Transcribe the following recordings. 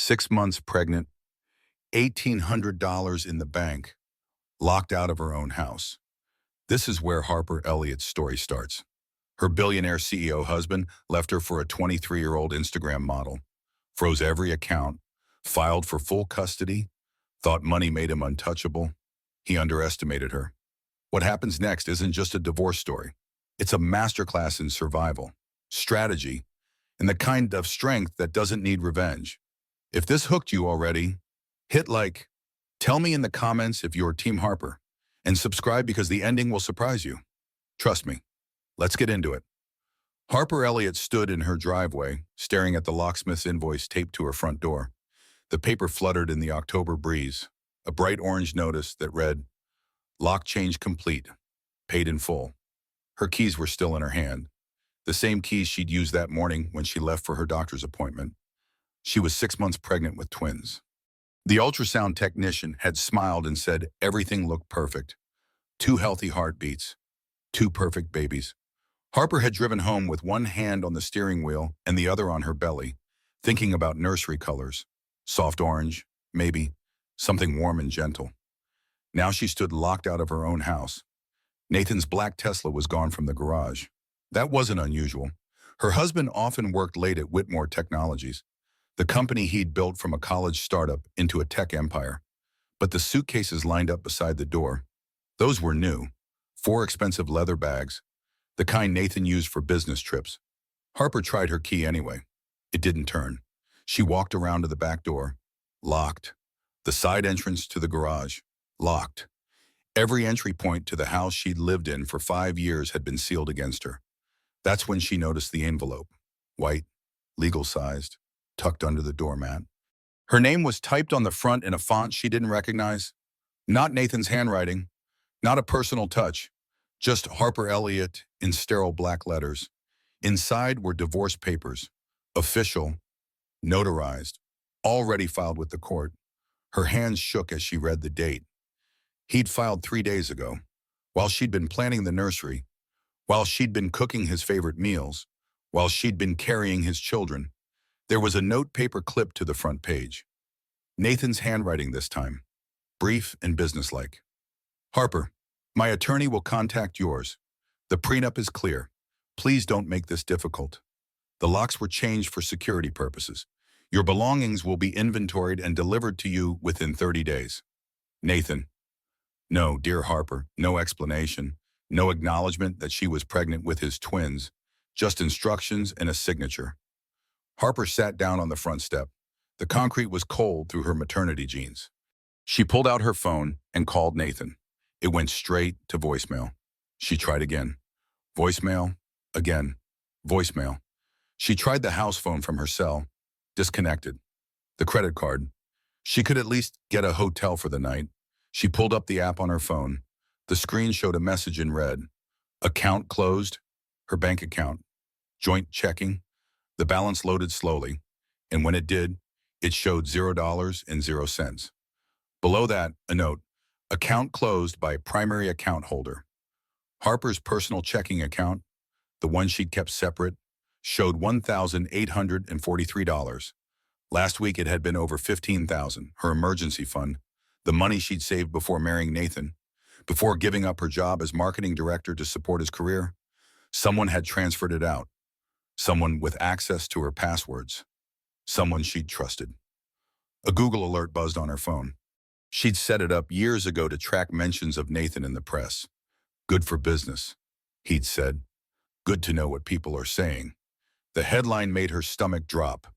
6 months pregnant, $1,800 in the bank, locked out of her own house. This is where Harper Elliott's story starts. Her billionaire CEO husband left her for a 23-year-old Instagram model, froze every account, filed for full custody, thought money made him untouchable. He underestimated her. What happens next isn't just a divorce story. It's a masterclass in survival, strategy, and the kind of strength that doesn't need revenge. If this hooked you already, hit like, tell me in the comments if you're Team Harper, and subscribe because the ending will surprise you. Trust me. Let's get into it. Harper Elliott stood in her driveway, staring at the locksmith's invoice taped to her front door. The paper fluttered in the October breeze, a bright orange notice that read, "Lock change complete, paid in full." Her keys were still in her hand, the same keys she'd used that morning when she left for her doctor's appointment. She was 6 months pregnant with twins. The ultrasound technician had smiled and said everything looked perfect. 2 healthy heartbeats, 2 perfect babies. Harper had driven home with one hand on the steering wheel and the other on her belly, thinking about nursery colors. Soft orange, maybe, something warm and gentle. Now she stood locked out of her own house. Nathan's black Tesla was gone from the garage. That wasn't unusual. Her husband often worked late at Whitmore Technologies, the company he'd built from a college startup into a tech empire. But the suitcases lined up beside the door, those were new. 4 expensive leather bags, the kind Nathan used for business trips. Harper tried her key anyway. It didn't turn. She walked around to the back door. Locked. The side entrance to the garage. Locked. Every entry point to the house she'd lived in for 5 years had been sealed against her. That's when she noticed the envelope. White, legal-sized, tucked under the doormat. Her name was typed on the front in a font she didn't recognize. Not Nathan's handwriting. Not a personal touch. Just Harper Elliott in sterile black letters. Inside were divorce papers. Official. Notarized. Already filed with the court. Her hands shook as she read the date. He'd filed 3 days ago, while she'd been planning the nursery, while she'd been cooking his favorite meals, while she'd been carrying his children. There was a note paper clipped to the front page. Nathan's handwriting this time, brief and businesslike. Harper, my attorney will contact yours. The prenup is clear. Please don't make this difficult. The locks were changed for security purposes. Your belongings will be inventoried and delivered to you within 30 days. Nathan. No, dear Harper, no explanation, no acknowledgement that she was pregnant with his twins, just instructions and a signature. Harper sat down on the front step. The concrete was cold through her maternity jeans. She pulled out her phone and called Nathan. It went straight to voicemail. She tried again. Voicemail, again, voicemail. She tried the house phone from her cell. Disconnected. The credit card. She could at least get a hotel for the night. She pulled up the app on her phone. The screen showed a message in red. Account closed. Her bank account. Joint checking. The balance loaded slowly, and when it did, it showed $0.00. Below that, a note. Account closed by primary account holder. Harper's personal checking account, the one she'd kept separate, showed $1,843. Last week it had been over $15,000, her emergency fund, the money she'd saved before marrying Nathan, before giving up her job as marketing director to support his career. Someone had transferred it out. Someone with access to her passwords. Someone she'd trusted. A Google alert buzzed on her phone. She'd set it up years ago to track mentions of Nathan in the press. Good for business, he'd said. Good to know what people are saying. The headline made her stomach drop.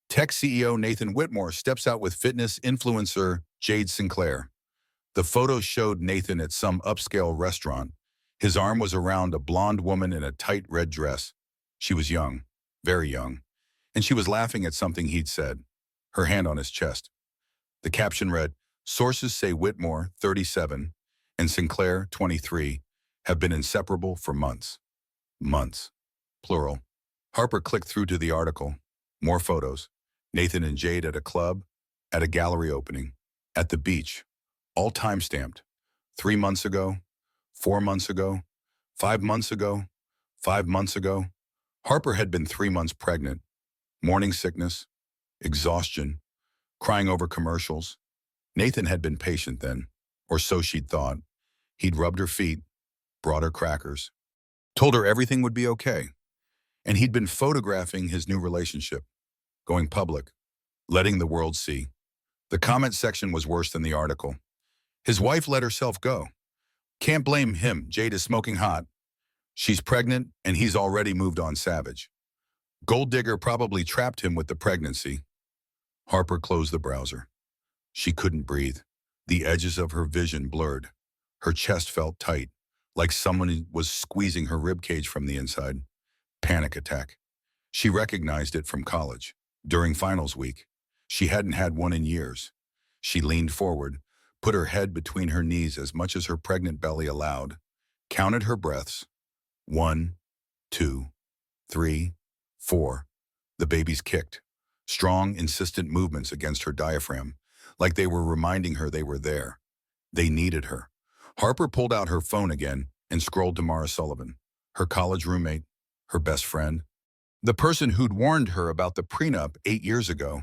Tech CEO Nathan Whitmore steps out with fitness influencer Jade Sinclair. The photo showed Nathan at some upscale restaurant. His arm was around a blonde woman in a tight red dress. She was young, very young, and she was laughing at something he'd said, her hand on his chest. The caption read, "Sources say Whitmore, 37, and Sinclair, 23, have been inseparable for months." Months. Plural. Harper clicked through to the article. More photos. Nathan and Jade at a club, at a gallery opening, at the beach. All time-stamped. 3 months ago, 4 months ago, 5 months ago, 5 months ago. Harper had been 3 months pregnant. Morning sickness, exhaustion, crying over commercials. Nathan had been patient then, or so she'd thought. He'd rubbed her feet, brought her crackers, told her everything would be okay. And he'd been photographing his new relationship, going public, letting the world see. The comment section was worse than the article. His wife let herself go. Can't blame him, Jade is smoking hot. She's pregnant, and he's already moved on savage. Gold digger probably trapped him with the pregnancy. Harper closed the browser. She couldn't breathe. The edges of her vision blurred. Her chest felt tight, like someone was squeezing her ribcage from the inside. Panic attack. She recognized it from college. During finals week, she hadn't had one in years. She leaned forward, put her head between her knees as much as her pregnant belly allowed, counted her breaths. 1, 2, 3, 4. The babies kicked. Strong, insistent movements against her diaphragm, like they were reminding her they were there. They needed her. Harper pulled out her phone again and scrolled to Mara Sullivan, her college roommate, her best friend, the person who'd warned her about the prenup 8 years ago.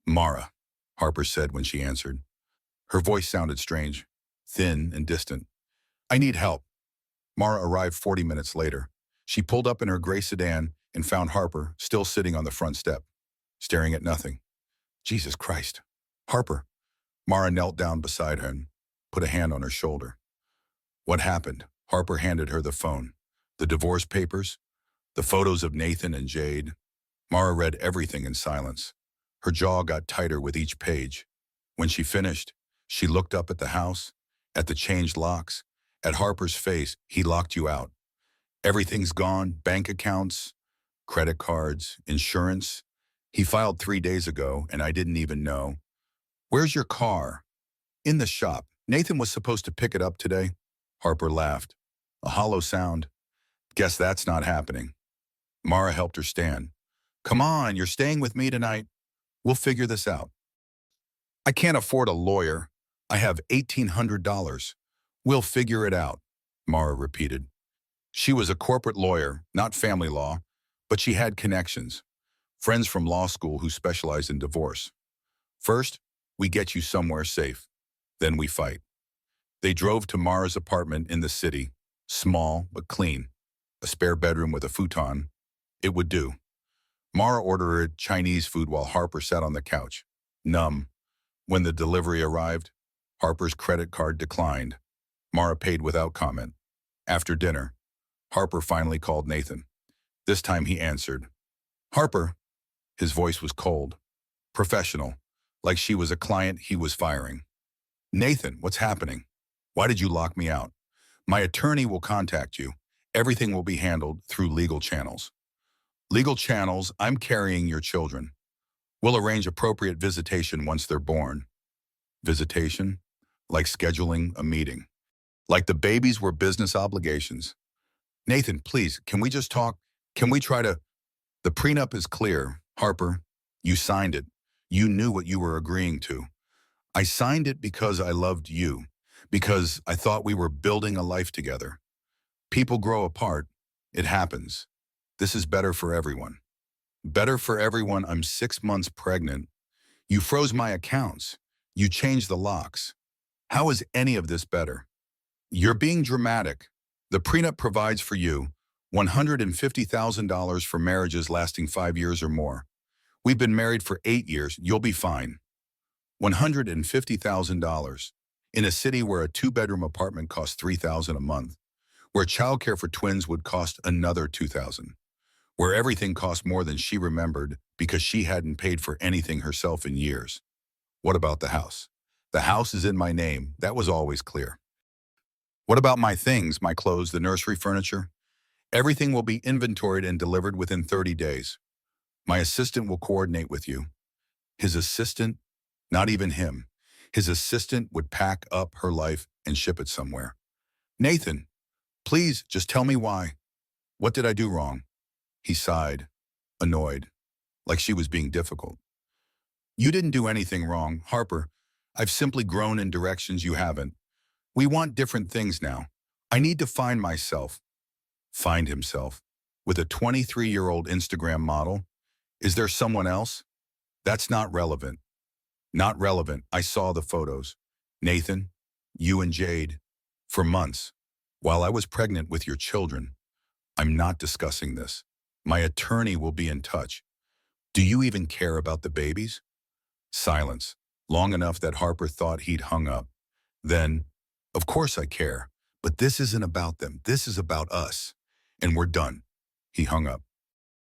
Mara, Harper said when she answered. Her voice sounded strange, thin and distant. I need help. Mara arrived 40 minutes later. She pulled up in her gray sedan and found Harper still sitting on the front step, staring at nothing. Jesus Christ. Harper. Mara knelt down beside her and put a hand on her shoulder. What happened? Harper handed her the phone. The divorce papers, the photos of Nathan and Jade. Mara read everything in silence. Her jaw got tighter with each page. When she finished, she looked up at the house, at the changed locks, at Harper's face. He locked you out. Everything's gone, bank accounts, credit cards, insurance. He filed 3 days ago, and I didn't even know. Where's your car? In the shop. Nathan was supposed to pick it up today. Harper laughed. A hollow sound. Guess that's not happening. Mara helped her stand. Come on, you're staying with me tonight. We'll figure this out. I can't afford a lawyer. I have $1,800. We'll figure it out, Mara repeated. She was a corporate lawyer, not family law, but she had connections. Friends from law school who specialized in divorce. First, we get you somewhere safe. Then we fight. They drove to Mara's apartment in the city, small but clean. A spare bedroom with a futon. It would do. Mara ordered Chinese food while Harper sat on the couch, numb. When the delivery arrived, Harper's credit card declined. Mara paid without comment. After dinner, Harper finally called Nathan. This time he answered. Harper. His voice was cold, professional, like she was a client he was firing. Nathan, what's happening? Why did you lock me out? My attorney will contact you. Everything will be handled through legal channels. Legal channels, I'm carrying your children. We'll arrange appropriate visitation once they're born. Visitation? Like scheduling a meeting. Like the babies were business obligations. Nathan, please, can we just talk? Can we try to... The prenup is clear. Harper, you signed it. You knew what you were agreeing to. I signed it because I loved you, because I thought we were building a life together. People grow apart. It happens. This is better for everyone. Better for everyone. I'm 6 months pregnant. You froze my accounts. You changed the locks. How is any of this better? You're being dramatic. The prenup provides for you $150,000 for marriages lasting 5 years or more. We've been married for 8 years. You'll be fine. $150,000 in a city where a 2-bedroom apartment costs $3,000 a month, where childcare for twins would cost another $2,000, where everything cost more than she remembered because she hadn't paid for anything herself in years. What about the house? The house is in my name. That was always clear. What about my things, my clothes, the nursery furniture? Everything will be inventoried and delivered within 30 days. My assistant will coordinate with you. His assistant, not even him. His assistant would pack up her life and ship it somewhere. Nathan, please just tell me why. What did I do wrong? He sighed, annoyed, like she was being difficult. You didn't do anything wrong, Harper. I've simply grown in directions you haven't. We want different things now. I need to find myself. Find himself. With a 23-year-old Instagram model? Is there someone else? That's not relevant. Not relevant. I saw the photos. Nathan, you and Jade, for months, while I was pregnant with your children. I'm not discussing this. My attorney will be in touch. Do you even care about the babies? Silence, long enough that Harper thought he'd hung up. Then, of course I care, but this isn't about them. This is about us. And we're done. He hung up.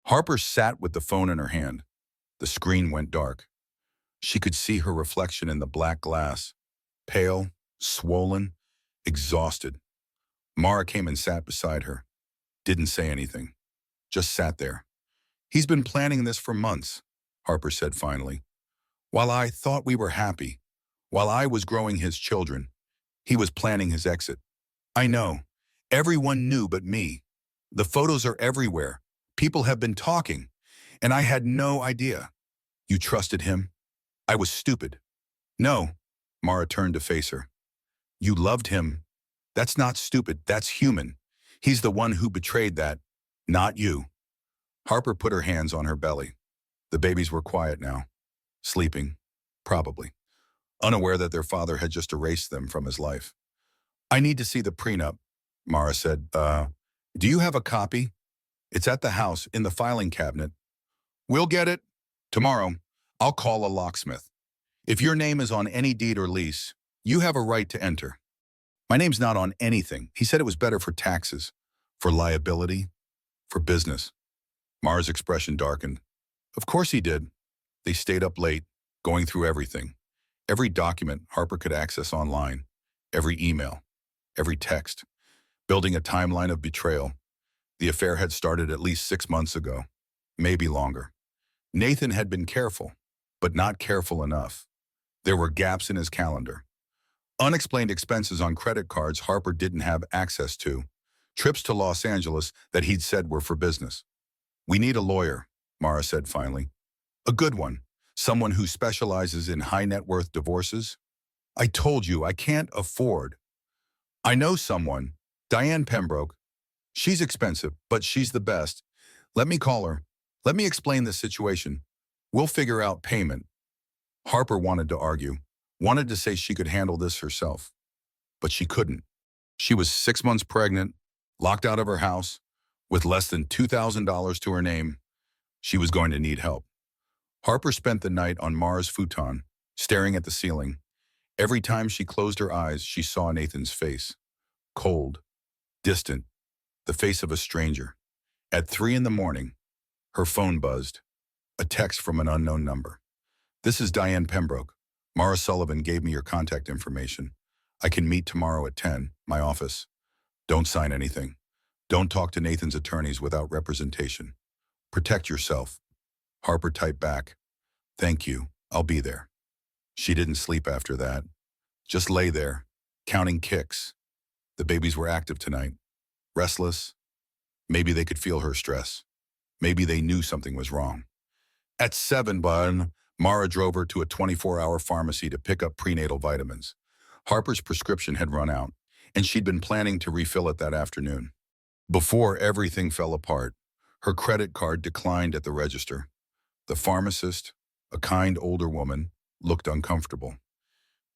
Harper sat with the phone in her hand. The screen went dark. She could see her reflection in the black glass, pale, swollen, exhausted. Mara came and sat beside her. Didn't say anything. Just sat there. He's been planning this for months, Harper said finally. While I thought we were happy, while I was growing his children, he was planning his exit. I know. Everyone knew but me. The photos are everywhere. People have been talking, and I had no idea. You trusted him? I was stupid. No, Mara turned to face her. You loved him. That's not stupid, that's human. He's the one who betrayed that, not you. Harper put her hands on her belly. The babies were quiet now, sleeping, probably, unaware that their father had just erased them from his life. I need to see the prenup, Mara said. Do you have a copy? It's at the house, in the filing cabinet. We'll get it. Tomorrow, I'll call a locksmith. If your name is on any deed or lease, you have a right to enter. My name's not on anything. He said it was better for taxes, for liability, for business. Mara's expression darkened. Of course he did. They stayed up late, going through everything. Every document Harper could access online, every email, every text, building a timeline of betrayal. The affair had started at least 6 months ago, maybe longer. Nathan had been careful, but not careful enough. There were gaps in his calendar. Unexplained expenses on credit cards Harper didn't have access to. Trips to Los Angeles that he'd said were for business. We need a lawyer, Mara said finally. A good one. Someone who specializes in high net worth divorces. I told you I can't afford. I know someone, Diane Pembroke. She's expensive, but she's the best. Let me call her. Let me explain the situation. We'll figure out payment. Harper wanted to argue, wanted to say she could handle this herself. But she couldn't. She was 6 months pregnant, locked out of her house, with less than $2,000 to her name. She was going to need help. Harper spent the night on Mara's futon, staring at the ceiling. Every time she closed her eyes, she saw Nathan's face. Cold, distant, the face of a stranger. At 3 a.m, her phone buzzed. A text from an unknown number. This is Diane Pembroke. Mara Sullivan gave me your contact information. I can meet tomorrow at 10, my office. Don't sign anything. Don't talk to Nathan's attorneys without representation. Protect yourself. Harper typed back. Thank you. I'll be there. She didn't sleep after that. Just lay there, counting kicks. The babies were active tonight. Restless. Maybe they could feel her stress. Maybe they knew something was wrong. At 7, Mara drove her to a 24-hour pharmacy to pick up prenatal vitamins. Harper's prescription had run out, and she'd been planning to refill it that afternoon. Before everything fell apart, her credit card declined at the register. The pharmacist, a kind older woman, looked uncomfortable.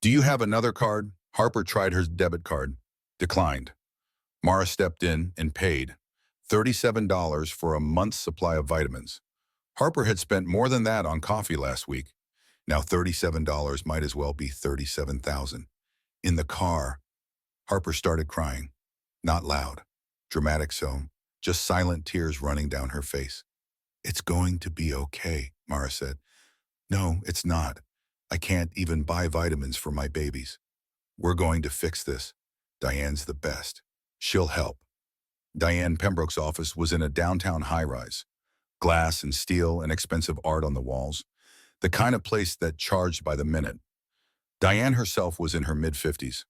Do you have another card? Harper tried her debit card. Declined. Mara stepped in and paid $37 for a month's supply of vitamins. Harper had spent more than that on coffee last week. Now $37 might as well be $37,000. In the car, Harper started crying. Not loud, dramatic so, just silent tears running down her face. It's going to be okay, Mara said. No, it's not. I can't even buy vitamins for my babies. We're going to fix this. Diane's the best. She'll help. Diane Pembroke's office was in a downtown high-rise. Glass and steel and expensive art on the walls. The kind of place that charged by the minute. Diane herself was in her mid-50s.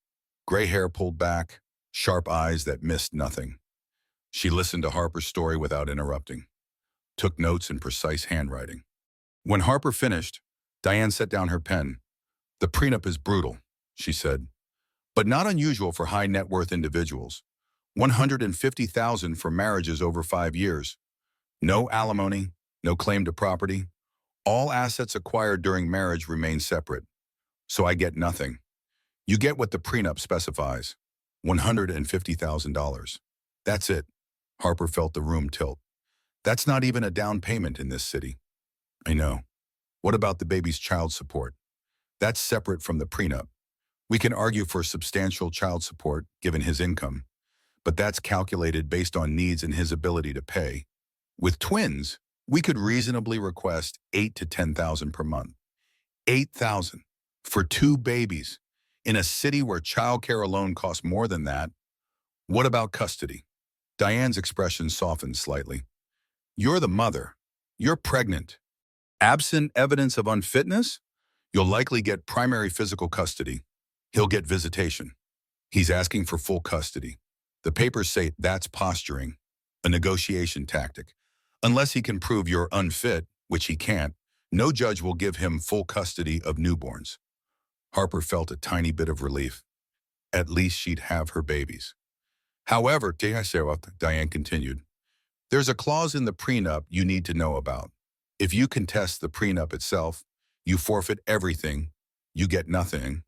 Gray hair pulled back, sharp eyes that missed nothing. She listened to Harper's story without interrupting. Took notes in precise handwriting. When Harper finished, Diane set down her pen. The prenup is brutal, she said, but not unusual for high net worth individuals. $150,000 for marriages over 5 years. No alimony, no claim to property. All assets acquired during marriage remain separate, so I get nothing. You get what the prenup specifies, $150,000. That's it. Harper felt the room tilt. That's not even a down payment in this city. I know. What about the baby's child support? That's separate from the prenup. We can argue for substantial child support given his income, but that's calculated based on needs and his ability to pay. With twins, we could reasonably request 8 to 10,000 per month. 8,000 for two babies in a city where childcare alone costs more than that. What about custody? Diane's expression softened slightly. You're the mother. You're pregnant. Absent evidence of unfitness, you'll likely get primary physical custody. He'll get visitation. He's asking for full custody. The papers say that's posturing, a negotiation tactic. Unless he can prove you're unfit, which he can't, no judge will give him full custody of newborns. Harper felt a tiny bit of relief. At least she'd have her babies. However, Diane continued, there's a clause in the prenup you need to know about. If you contest the prenup itself, you forfeit everything, you get nothing.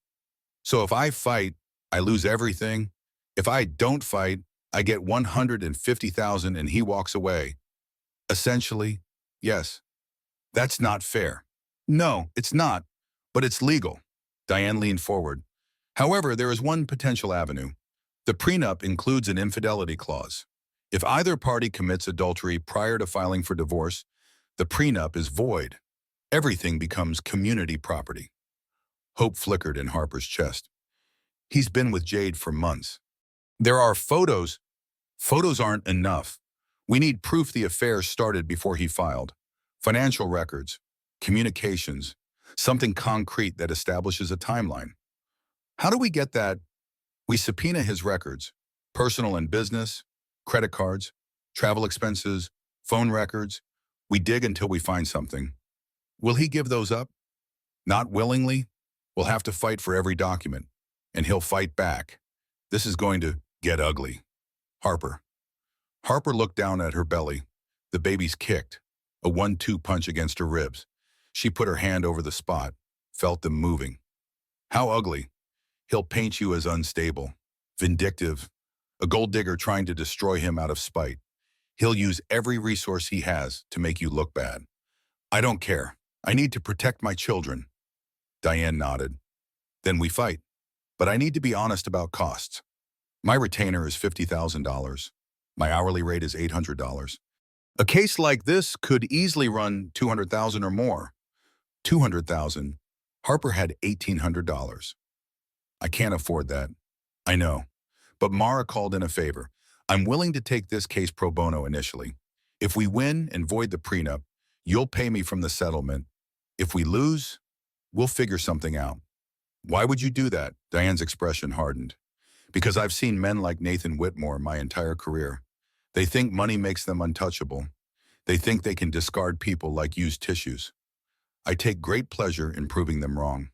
So if I fight, I lose everything. If I don't fight, I get $150,000 and he walks away. Essentially, yes. That's not fair. No, it's not, but it's legal. Diane leaned forward. However, there is one potential avenue. The prenup includes an infidelity clause. If either party commits adultery prior to filing for divorce, the prenup is void. Everything becomes community property. Hope flickered in Harper's chest. He's been with Jade for months. There are photos. Photos aren't enough. We need proof the affair started before he filed. Financial records, communications, something concrete that establishes a timeline. How do we get that? We subpoena his records, personal and business, credit cards, travel expenses, phone records. We dig until we find something. Will he give those up? Not willingly. We'll have to fight for every document, and he'll fight back. This is going to get ugly. Harper. Harper looked down at her belly. The baby's kicked, a 1-2 punch against her ribs. She put her hand over the spot, felt them moving. How ugly. He'll paint you as unstable, vindictive, a gold digger trying to destroy him out of spite. He'll use every resource he has to make you look bad. I don't care. I need to protect my children. Diane nodded. Then we fight. But I need to be honest about costs. My retainer is $50,000. My hourly rate is $800. A case like this could easily run $200,000 or more. $200,000. Harper had $1,800. I can't afford that. I know. But Mara called in a favor. I'm willing to take this case pro bono initially. If we win and void the prenup, you'll pay me from the settlement. If we lose, we'll figure something out. Why would you do that? Diane's expression hardened. Because I've seen men like Nathan Whitmore my entire career. They think money makes them untouchable. They think they can discard people like used tissues. I take great pleasure in proving them wrong.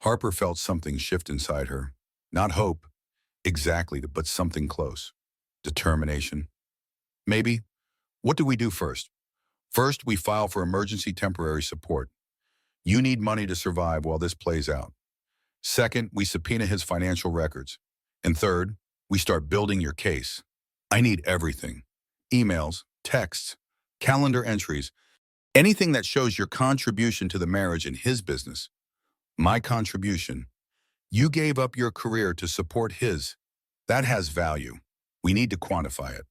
Harper felt something shift inside her. Not hope, exactly, but something close. Determination. Maybe. What do we do first? First, we file for emergency temporary support. You need money to survive while this plays out. Second, we subpoena his financial records. And third, we start building your case. I need everything. Emails, texts, calendar entries, anything that shows your contribution to the marriage and his business. My contribution. You gave up your career to support his. That has value. We need to quantify it.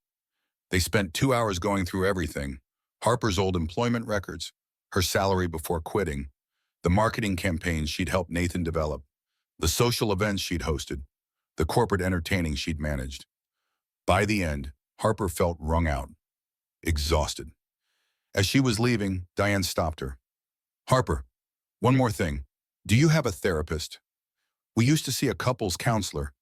They spent 2 hours going through everything. Harper's old employment records, her salary before quitting, the marketing campaigns she'd helped Nathan develop, the social events she'd hosted, the corporate entertaining she'd managed. By the end, Harper felt wrung out, exhausted. As she was leaving, Diane stopped her. Harper, one more thing. Do you have a therapist? We used to see a couples counselor,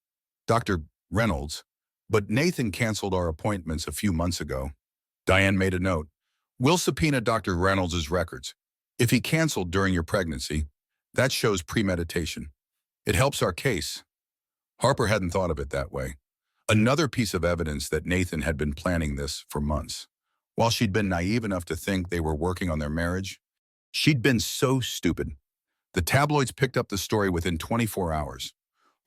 Dr. Reynolds, but Nathan canceled our appointments a few months ago. Diane made a note. We'll subpoena Dr. Reynolds' records. If he canceled during your pregnancy, that shows premeditation. It helps our case. Harper hadn't thought of it that way. Another piece of evidence that Nathan had been planning this for months. While she'd been naive enough to think they were working on their marriage, She'd been so stupid. The tabloids picked up the story within 24 hours.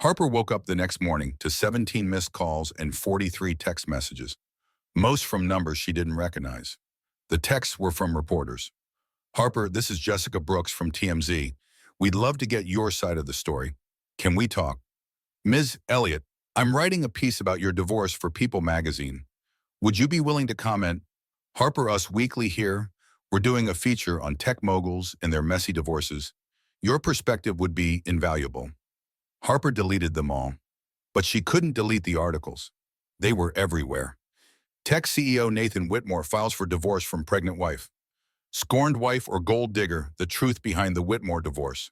Harper woke up the next morning to 17 missed calls and 43 text messages, most from numbers she didn't recognize. The texts were from reporters. Harper, this is Jessica Brooks from TMZ. We'd love to get your side of the story. Can we talk? Ms. Elliott, I'm writing a piece about your divorce for People magazine. Would you be willing to comment? Harper Us Weekly here. We're doing a feature on tech moguls and their messy divorces. Your perspective would be invaluable. Harper deleted them all, but she couldn't delete the articles. They were everywhere. Tech CEO Nathan Whitmore files for divorce from pregnant wife. Scorned wife or gold digger, the truth behind the Whitmore divorce.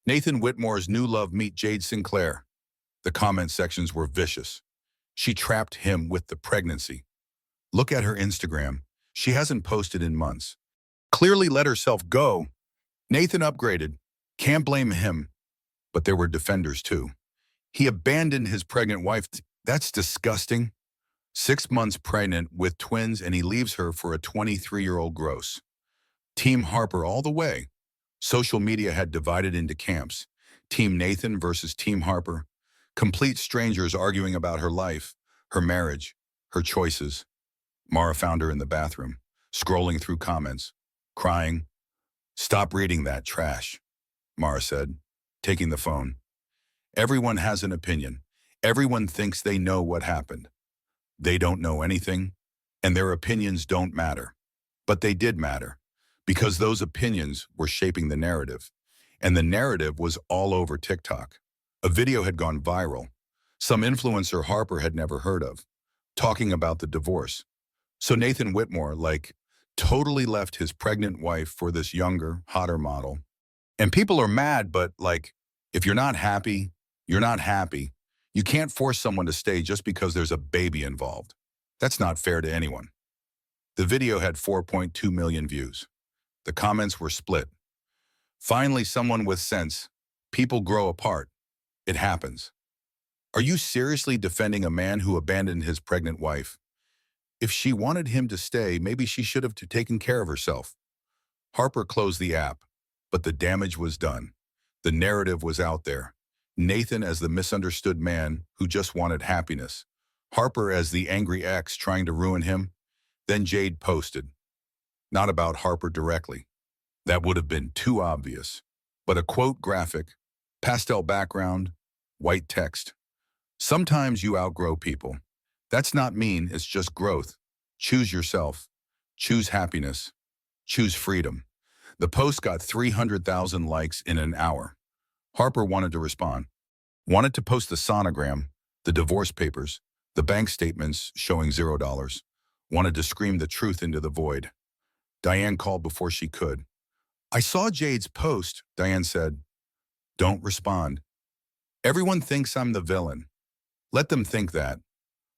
Nathan Whitmore's new love meet Jade Sinclair. The comment sections were vicious. She trapped him with the pregnancy. Look at her Instagram. She hasn't posted in months. Clearly let herself go. Nathan upgraded. Can't blame him. But there were defenders too. He abandoned his pregnant wife. That's disgusting. 6 months pregnant with twins and he leaves her for a 23-year-old gross. Team Harper all the way. Social media had divided into camps. Team Nathan versus Team Harper. Complete strangers arguing about her life, her marriage, her choices. Mara found her in the bathroom, scrolling through comments, crying. Stop reading that trash, Mara said, taking the phone. Everyone has an opinion. Everyone thinks they know what happened. They don't know anything, and their opinions don't matter. But they did matter, because those opinions were shaping the narrative. And the narrative was all over TikTok. A video had gone viral. Some influencer Harper had never heard of, talking about the divorce. So Nathan Whitmore, totally left his pregnant wife for this younger, hotter model. And people are mad, but if you're not happy, you're not happy. You can't force someone to stay just because there's a baby involved. That's not fair to anyone. The video had 4.2 million views. The comments were split. Finally, someone with sense. People grow apart. It happens. Are you seriously defending a man who abandoned his pregnant wife? If she wanted him to stay, maybe she should have taken care of herself. Harper closed the app, but the damage was done. The narrative was out there. Nathan as the misunderstood man who just wanted happiness. Harper as the angry ex trying to ruin him. Then Jade posted. Not about Harper directly. That would have been too obvious. But a quote graphic, pastel background, white text. Sometimes you outgrow people. That's not mean, it's just growth. Choose yourself. Choose happiness. Choose freedom. The post got 300,000 likes in an hour. Harper wanted to respond. Wanted to post the sonogram, the divorce papers, the bank statements showing $0. Wanted to scream the truth into the void. Diane called before she could. I saw Jade's post, Diane said. Don't respond. Everyone thinks I'm the villain. Let them think that.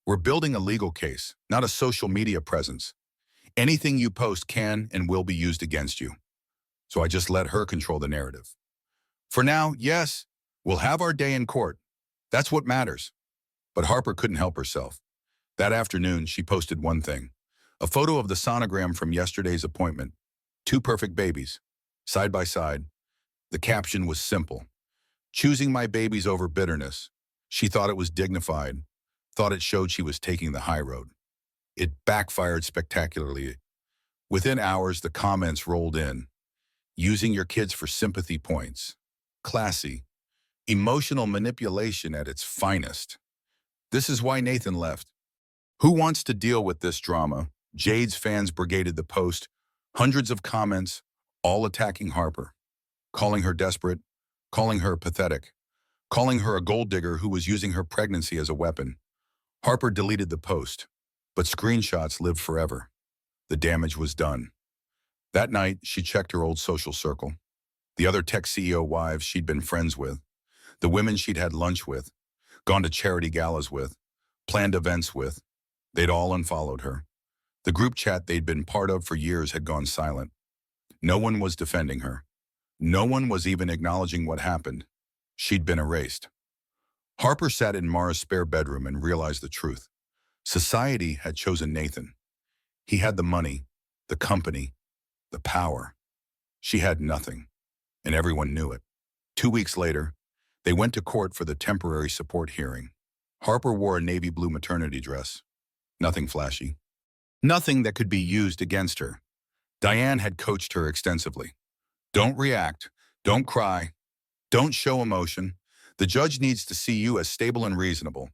We're building a legal case, not a social media presence. Anything you post can and will be used against you. So I just let her control the narrative. For now, yes, we'll have our day in court. That's what matters. But Harper couldn't help herself. That afternoon, she posted one thing. A photo of the sonogram from yesterday's appointment. 2 perfect babies, side by side. The caption was simple. Choosing my babies over bitterness. She thought it was dignified. Thought it showed she was taking the high road. It backfired spectacularly. Within hours, the comments rolled in. Using your kids for sympathy points. Classy. Emotional manipulation at its finest. This is why Nathan left. Who wants to deal with this drama? Jade's fans brigaded the post. Hundreds of comments, all attacking Harper. Calling her desperate. Calling her pathetic. Calling her a gold digger who was using her pregnancy as a weapon. Harper deleted the post, but screenshots lived forever. The damage was done. That night, she checked her old social circle. The other tech CEO wives she'd been friends with, the women she'd had lunch with, gone to charity galas with, planned events with, they'd all unfollowed her. The group chat they'd been part of for years had gone silent. No one was defending her. No one was even acknowledging what happened. She'd been erased. Harper sat in Mara's spare bedroom and realized the truth. Society had chosen Nathan. He had the money, the company, the power. She had nothing, and everyone knew it. 2 weeks later, they went to court for the temporary support hearing. Harper wore a navy blue maternity dress. Nothing flashy. Nothing that could be used against her. Diane had coached her extensively. Don't react. Don't cry. Don't show emotion. The judge needs to see you as stable and reasonable.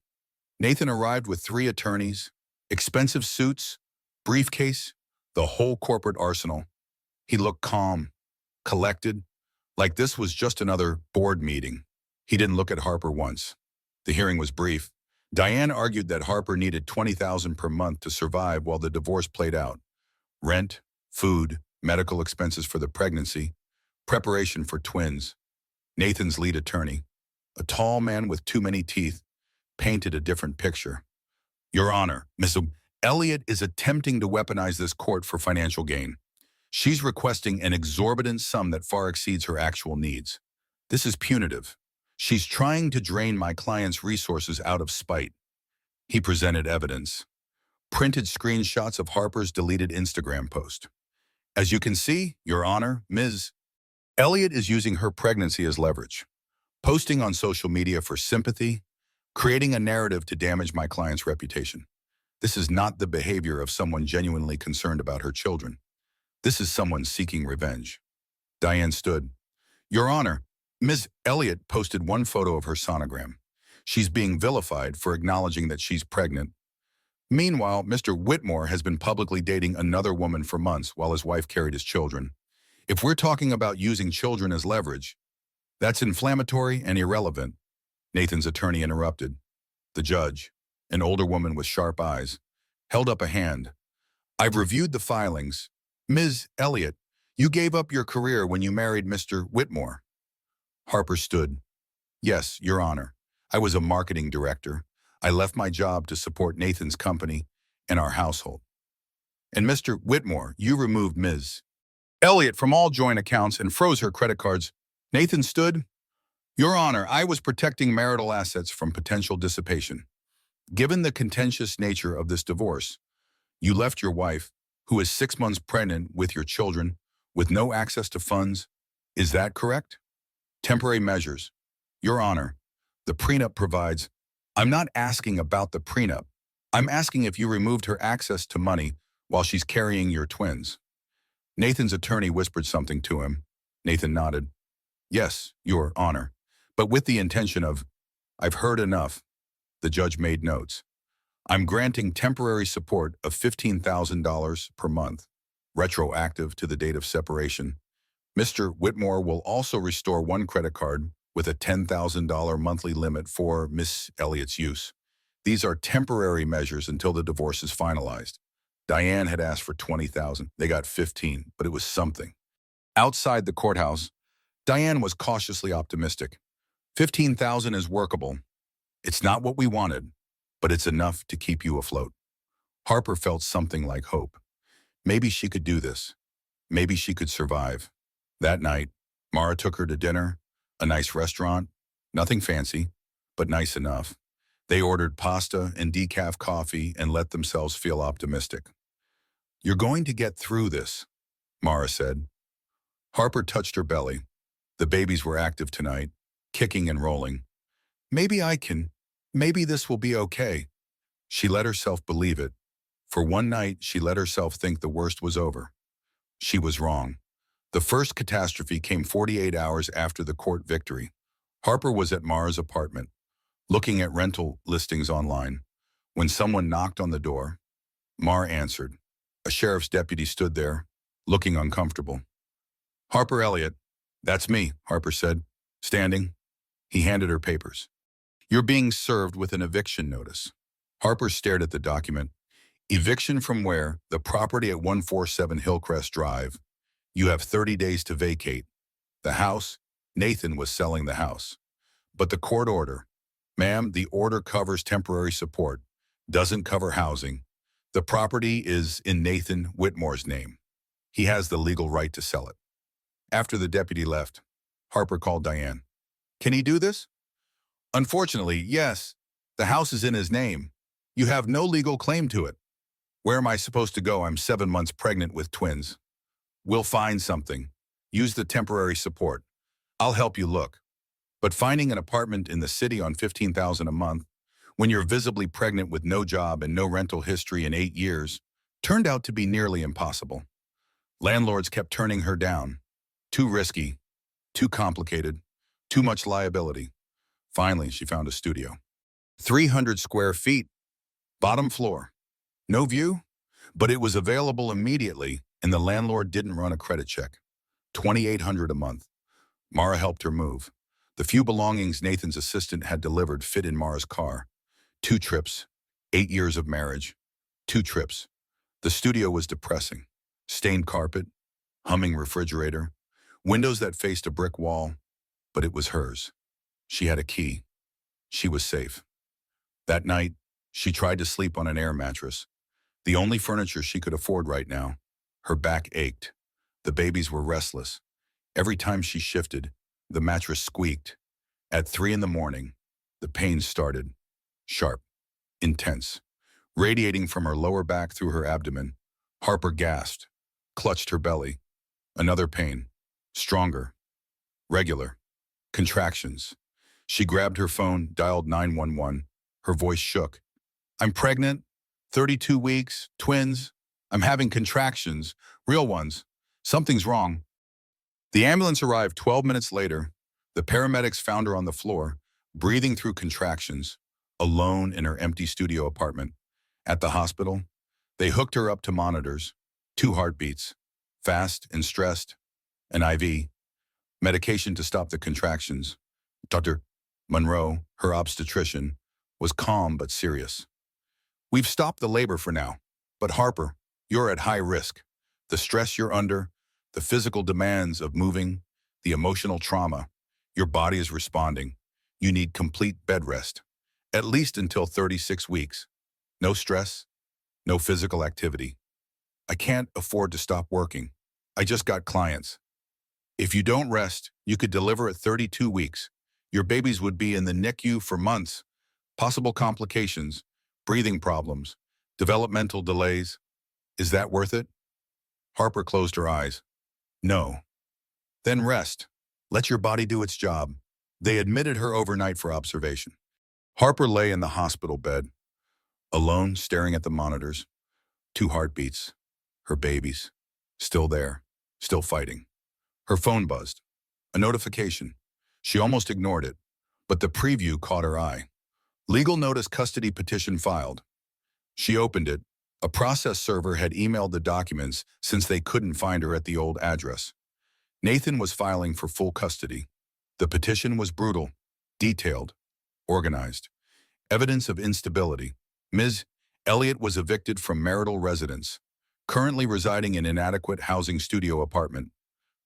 Nathan arrived with 3 attorneys, expensive suits, briefcase, the whole corporate arsenal. He looked calm, collected, like this was just another board meeting. He didn't look at Harper once. The hearing was brief. Diane argued that Harper needed $20,000 per month to survive while the divorce played out. Rent, food, medical expenses for the pregnancy, preparation for twins. Nathan's lead attorney, a tall man with too many teeth, painted a different picture. Your Honor, Ms. Elliott is attempting to weaponize this court for financial gain. She's requesting an exorbitant sum that far exceeds her actual needs. This is punitive. She's trying to drain my client's resources out of spite. He presented evidence. Printed screenshots of Harper's deleted Instagram post. As you can see, Your Honor, Ms. Elliott is using her pregnancy as leverage, posting on social media for sympathy, creating a narrative to damage my client's reputation. This is not the behavior of someone genuinely concerned about her children. This is someone seeking revenge. Diane stood. Your Honor, Ms. Elliott posted one photo of her sonogram. She's being vilified for acknowledging that she's pregnant. Meanwhile, Mr. Whitmore has been publicly dating another woman for months while his wife carried his children. If we're talking about using children as leverage, that's inflammatory and irrelevant. Nathan's attorney interrupted. The judge, an older woman with sharp eyes, held up a hand. I've reviewed the filings. Ms. Elliott, you gave up your career when you married Mr. Whitmore. Harper stood. Yes, Your Honor. I was a marketing director. I left my job to support Nathan's company and our household. And Mr. Whitmore, you removed Ms. Elliott from all joint accounts and froze her credit cards. Nathan stood. Your Honor, I was protecting marital assets from potential dissipation. Given the contentious nature of this divorce, you left your wife, who is 6 months pregnant with your children, with no access to funds. Is that correct? Temporary measures. Your Honor, the prenup provides. I'm not asking about the prenup. I'm asking if you removed her access to money while she's carrying your twins. Nathan's attorney whispered something to him. Nathan nodded. Yes, Your Honor, but with the intention of, I've heard enough. The judge made notes. I'm granting temporary support of $15,000 per month, retroactive to the date of separation. Mr. Whitmore will also restore one credit card with a $10,000 monthly limit for Miss Elliott's use. These are temporary measures until the divorce is finalized. Diane had asked for $20,000. They got $15,000, but it was something. Outside the courthouse, Diane was cautiously optimistic. $15,000 is workable. It's not what we wanted, but it's enough to keep you afloat. Harper felt something like hope. Maybe she could do this. Maybe she could survive. That night, Mara took her to dinner, a nice restaurant, nothing fancy, but nice enough. They ordered pasta and decaf coffee and let themselves feel optimistic. You're going to get through this, Mara said. Harper touched her belly. The babies were active tonight, kicking and rolling. Maybe I can. Maybe this will be okay. She let herself believe it. For one night, she let herself think the worst was over. She was wrong. The first catastrophe came 48 hours after the court victory. Harper was at Mara's apartment, looking at rental listings online. When someone knocked on the door, Mara answered. A sheriff's deputy stood there, looking uncomfortable. Harper Elliott. That's me, Harper said, standing. He handed her papers. You're being served with an eviction notice. Harper stared at the document. Eviction from where? The property at 147 Hillcrest Drive. You have 30 days to vacate. The house? Nathan was selling the house. But the court order. Ma'am, the order covers temporary support, doesn't cover housing. The property is in Nathan Whitmore's name. He has the legal right to sell it. After the deputy left, Harper called Diane. Can he do this? Unfortunately, yes. The house is in his name. You have no legal claim to it. Where am I supposed to go? I'm 7 months pregnant with twins. We'll find something. Use the temporary support. I'll help you look. But finding an apartment in the city on $15,000 a month, when you're visibly pregnant with no job and no rental history in 8 years, turned out to be nearly impossible. Landlords kept turning her down. Too risky, too complicated, too much liability. Finally, she found a studio. 300 square feet, bottom floor. No view, but it was available immediately, and the landlord didn't run a credit check. $2,800 a month. Mara helped her move. The few belongings Nathan's assistant had delivered fit in Mara's car. 2 trips, 8 years of marriage. 2 trips. The studio was depressing. Stained carpet, humming refrigerator, windows that faced a brick wall, but it was hers. She had a key. She was safe. That night, she tried to sleep on an air mattress, the only furniture she could afford right now. Her back ached. The babies were restless. Every time she shifted, the mattress squeaked. At 3 in the morning, the pain started. Sharp, intense, radiating from her lower back through her abdomen. Harper gasped, clutched her belly. Another pain, stronger, regular, contractions. She grabbed her phone, dialed 911. Her voice shook. I'm pregnant, 32 weeks, twins. I'm having contractions, real ones. Something's wrong. The ambulance arrived 12 minutes later. The paramedics found her on the floor, breathing through contractions, alone in her empty studio apartment. At the hospital, they hooked her up to monitors, 2 heartbeats, fast and stressed, an IV, medication to stop the contractions. Dr. Monroe, her obstetrician, was calm but serious. We've stopped the labor for now, but Harper, you're at high risk. The stress you're under, the physical demands of moving, the emotional trauma, your body is responding. You need complete bed rest, at least until 36 weeks. No stress, no physical activity. I can't afford to stop working. I just got clients. If you don't rest, you could deliver at 32 weeks. Your babies would be in the NICU for months. Possible complications, breathing problems, developmental delays. Is that worth it? Harper closed her eyes. No. Then rest. Let your body do its job. They admitted her overnight for observation. Harper lay in the hospital bed, alone, staring at the monitors. 2 heartbeats. Her babies. Still there. Still fighting. Her phone buzzed. A notification. She almost ignored it, but the preview caught her eye. Legal notice custody petition filed. She opened it. A process server had emailed the documents since they couldn't find her at the old address. Nathan was filing for full custody. The petition was brutal, detailed, organized. Evidence of instability. Ms. Elliott was evicted from marital residence, currently residing in inadequate housing studio apartment,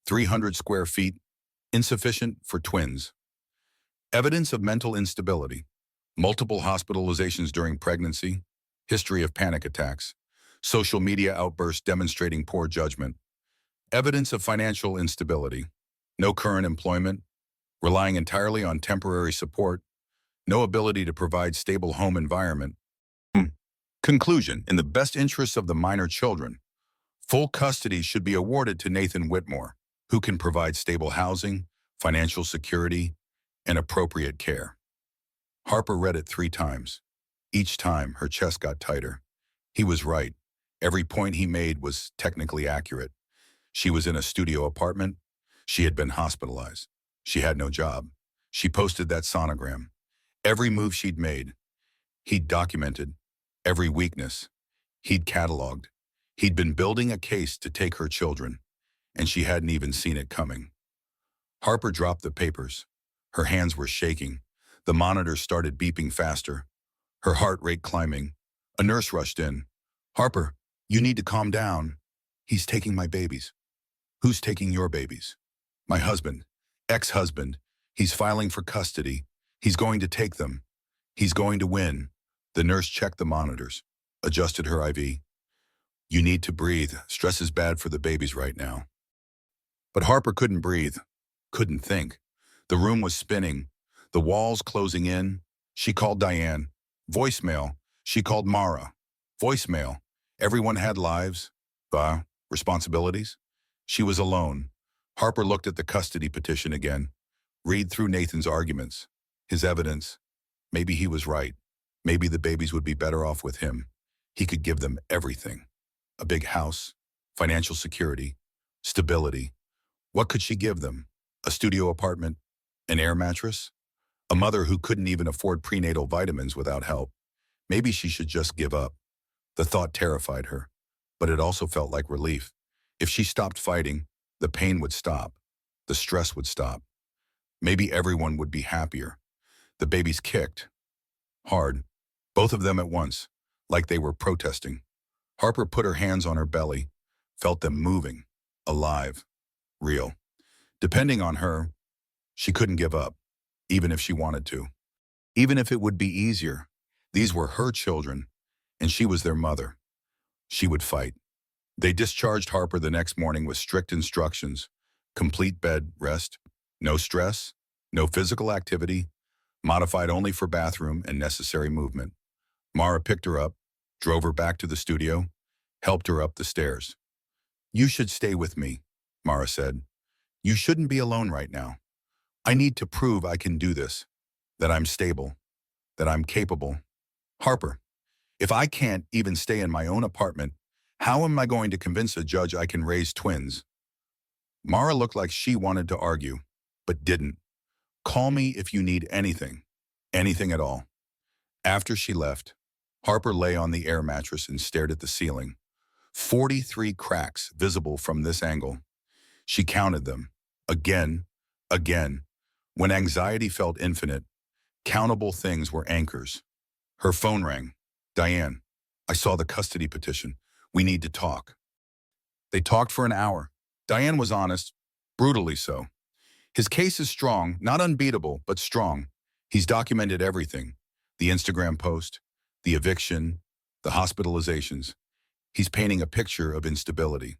300 square feet, insufficient for twins. Evidence of mental instability. Multiple hospitalizations during pregnancy, history of panic attacks, social media outbursts demonstrating poor judgment. Evidence of financial instability. No current employment, relying entirely on temporary support, no ability to provide stable home environment. Conclusion, in the best interests of the minor children, full custody should be awarded to Nathan Whitmore, who can provide stable housing, financial security, and appropriate care. Harper read it 3 times. Each time, her chest got tighter. He was right. Every point he made was technically accurate. She was in a studio apartment. She had been hospitalized. She had no job. She posted that sonogram. Every move she'd made, he'd documented. Every weakness, he'd cataloged. He'd been building a case to take her children, and she hadn't even seen it coming. Harper dropped the papers. Her hands were shaking. The monitors started beeping faster, her heart rate climbing. A nurse rushed in. Harper, you need to calm down. He's taking my babies. Who's taking your babies? My husband, ex-husband. He's filing for custody. He's going to take them. He's going to win. The nurse checked the monitors, adjusted her IV. You need to breathe. Stress is bad for the babies right now. But Harper couldn't breathe, couldn't think. The room was spinning, the walls closing in. She called Diane. Voicemail. She called Mara. Voicemail. Everyone had lives, responsibilities. She was alone. Harper looked at the custody petition again, read through Nathan's arguments, his evidence. Maybe he was right. Maybe the babies would be better off with him. He could give them everything. A big house, financial security, stability. What could she give them? A studio apartment? An air mattress? A mother who couldn't even afford prenatal vitamins without help. Maybe she should just give up. The thought terrified her, but it also felt like relief. If she stopped fighting, the pain would stop. The stress would stop. Maybe everyone would be happier. The babies kicked. Hard. Both of them at once, like they were protesting. Harper put her hands on her belly, felt them moving, alive, real. Depending on her, she couldn't give up, even if she wanted to. Even if it would be easier. These were her children, and she was their mother. She would fight. They discharged Harper the next morning with strict instructions. Complete bed rest, no stress, no physical activity, modified only for bathroom and necessary movement. Mara picked her up, drove her back to the studio, helped her up the stairs. "You should stay with me," Mara said. "You shouldn't be alone right now. I need to prove I can do this, that I'm stable, that I'm capable. Harper, if I can't even stay in my own apartment, how am I going to convince a judge I can raise twins?" Mara looked like she wanted to argue, but didn't. "Call me if you need anything, anything at all." After she left, Harper lay on the air mattress and stared at the ceiling. 43 cracks visible from this angle. She counted them. Again, again. When anxiety felt infinite, countable things were anchors. Her phone rang. "Diane, I saw the custody petition. We need to talk." They talked for an hour. Diane was honest, brutally so. His case is strong, not unbeatable, but strong. He's documented everything. The Instagram post, the eviction, the hospitalizations. He's painting a picture of instability.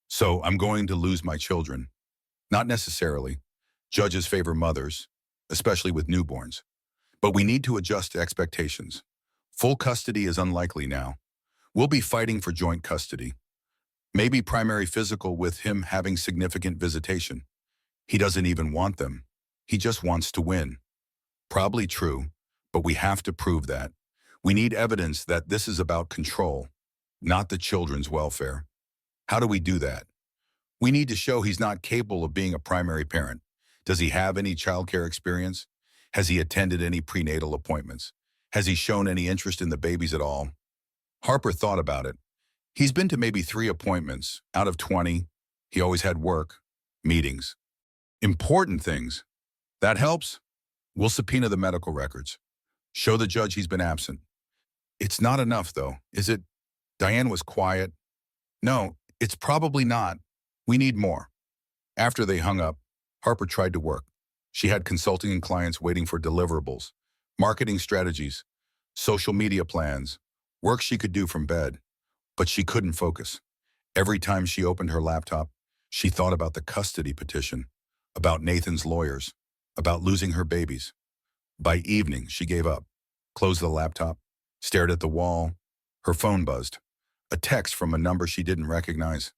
"So I'm going to lose my children." "Not necessarily. Judges favor mothers, especially with newborns. But we need to adjust expectations. Full custody is unlikely now. We'll be fighting for joint custody. Maybe primary physical with him having significant visitation. He doesn't even want them. He just wants to win." Probably true, but we have to prove that. We need evidence that this is about control, not the children's welfare. How do we do that? We need to show he's not capable of being a primary parent. Does he have any childcare experience? Has he attended any prenatal appointments? Has he shown any interest in the babies at all? Harper thought about it. He's been to maybe 3 appointments. Out of 20, he always had work, meetings. Important things. That helps? We'll subpoena the medical records. Show the judge he's been absent. It's not enough, though, is it? Diane was quiet. "No, it's probably not. We need more." After they hung up, Harper tried to work. She had consulting and clients waiting for deliverables, marketing strategies, social media plans, work she could do from bed. But she couldn't focus. Every time she opened her laptop, she thought about the custody petition, about Nathan's lawyers, about losing her babies. By evening, she gave up, closed the laptop, stared at the wall. Her phone buzzed. A text from a number she didn't recognize.